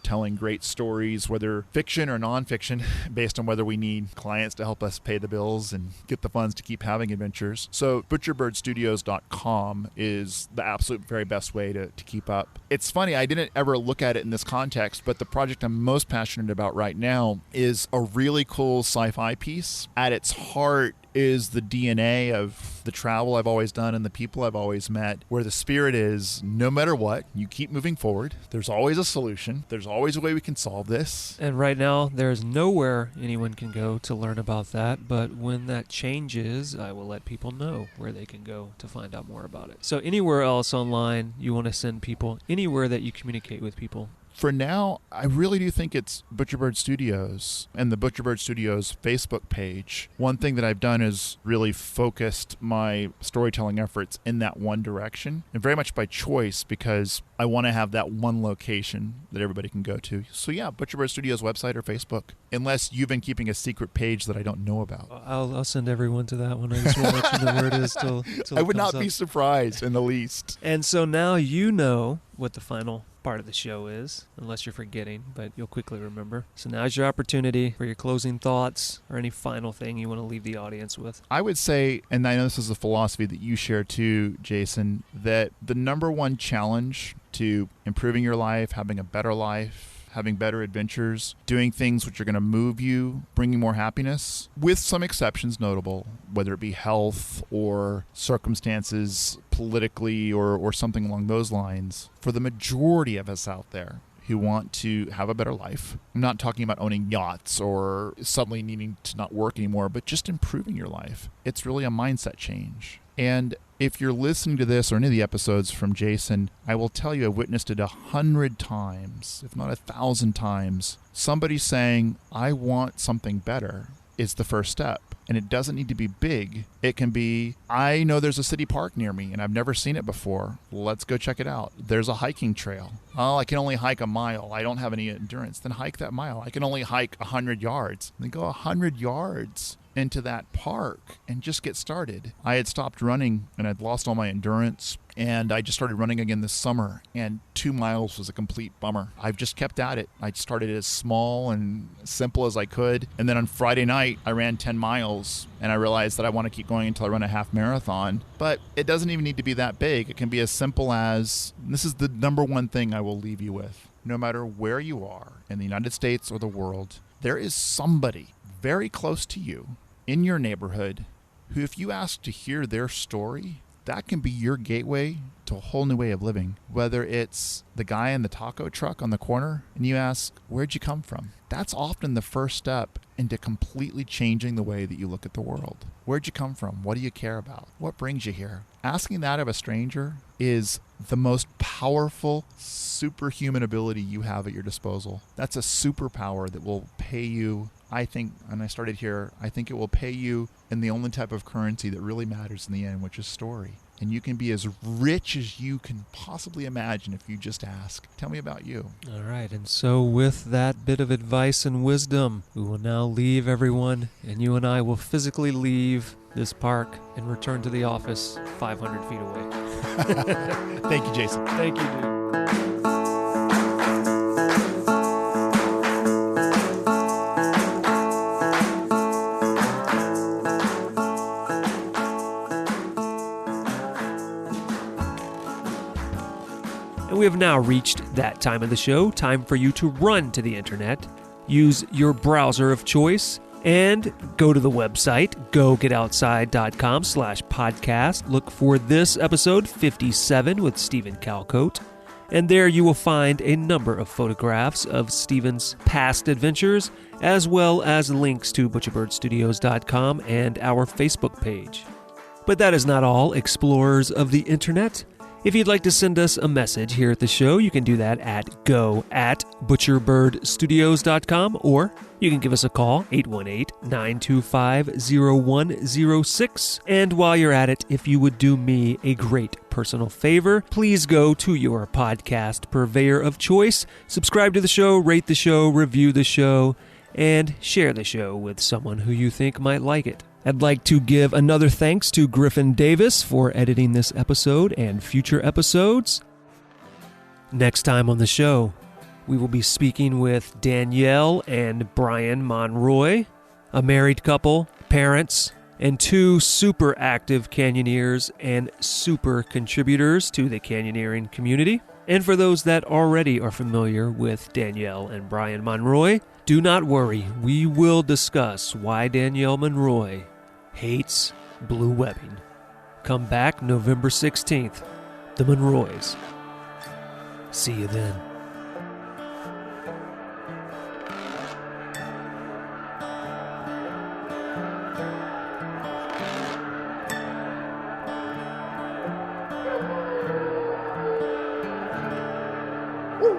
telling great stories, whether fiction or nonfiction, based on whether we need clients to help us pay the bills and get the funds to keep having adventures. So butcherbirdstudios.com is the absolute very best way to keep up. It's funny, I didn't ever look at it in this context, but the project I'm most passionate about right now is a really cool sci-fi piece. At its heart is the DNA of the travel I've always done and the people I've always met, where the spirit is, no matter what, you keep moving forward. There's always a solution. There's always a way we can solve this. And right now, there's nowhere anyone can go to learn about that, but when that changes, I will let people know where they can go to find out more about it. So anywhere else online you want to send people, anywhere that you communicate with people, for now, I really do think it's Butcherbird Studios and the Butcherbird Studios Facebook page. One thing that I've done is really focused my storytelling efforts in that one direction, and very much by choice, because I want to have that one location that everybody can go to. So yeah, Butcherbird Studios website or Facebook, unless you've been keeping a secret page that I don't know about. I'll send everyone to that one. I just won't let you know where it is till I would not be surprised in the least. And so now you know what the final part of the show is, unless you're forgetting, but you'll quickly remember. So now's your opportunity for your closing thoughts or any final thing you want to leave the audience with. I would say, and I know this is a philosophy that you share too, Jason, that the number one challenge to improving your life, having a better life, having better adventures, doing things which are going to move you, bringing more happiness, with some exceptions notable, whether it be health or circumstances politically or something along those lines. For the majority of us out there who want to have a better life, I'm not talking about owning yachts or suddenly needing to not work anymore, but just improving your life. It's really a mindset change. And if you're listening to this or any of the episodes from Jason, I will tell you I've witnessed it 100 times, if not 1,000 times. Somebody saying, I want something better is the first step. And it doesn't need to be big. It can be, I know there's a city park near me and I've never seen it before. Let's go check it out. There's a hiking trail. Oh, I can only hike a mile. I don't have any endurance. Then hike that mile. I can only hike 100 yards. Then go 100 yards into that park and just get started. I had stopped running and I'd lost all my endurance, and I just started running again this summer, and 2 miles was a complete bummer. I've just kept at it. I started as small and simple as I could, and then on Friday night I ran 10 miles and I realized that I want to keep going until I run a half marathon. But it doesn't even need to be that big. It can be as simple as, this is the number one thing I will leave you with. No matter where you are in the United States or the world, there is somebody very close to you in your neighborhood who, if you ask to hear their story, that can be your gateway to a whole new way of living. Whether it's the guy in the taco truck on the corner and you ask, where'd you come from? That's often the first step into completely changing the way that you look at the world. Where'd you come from? What do you care about? What brings you here? Asking that of a stranger is the most powerful superhuman ability you have at your disposal. That's a superpower that will pay you, I think, and I started here, I think it will pay you in the only type of currency that really matters in the end, which is story. And you can be as rich as you can possibly imagine if you just ask. Tell me about you. All right, and so with that bit of advice and wisdom, we will now leave everyone, and you and I will physically leave this park and return to the office 500 feet away. Thank you, Jason. Thank you, dude. And we have now reached that time of the show, time for you to run to the internet, use your browser of choice, and go to the website, gogetoutside.com/podcast. Look for this episode 57 with Stephen Calcote. and there you will find a number of photographs of Stephen's past adventures, as well as links to butcherbirdstudios.com and our Facebook page. But that is not all, explorers of the internet. If you'd like to send us a message here at the show, you can do that at go@butcherbirdstudios.com, or you can give us a call, 818-925-0106. And while you're at it, if you would do me a great personal favor, please go to your podcast purveyor of choice, subscribe to the show, rate the show, review the show, and share the show with someone who you think might like it. I'd like to give another thanks to Griffin Davis for editing this episode and future episodes. Next time on the show, we will be speaking with Danielle and Brian Monroy, a married couple, parents, and two super active canyoneers and super contributors to the canyoneering community. And for those that already are familiar with Danielle and Brian Monroy, do not worry, we will discuss why Danielle Monroy hates blue webbing. Come back November 16th, the Monroys. See you then. Woo!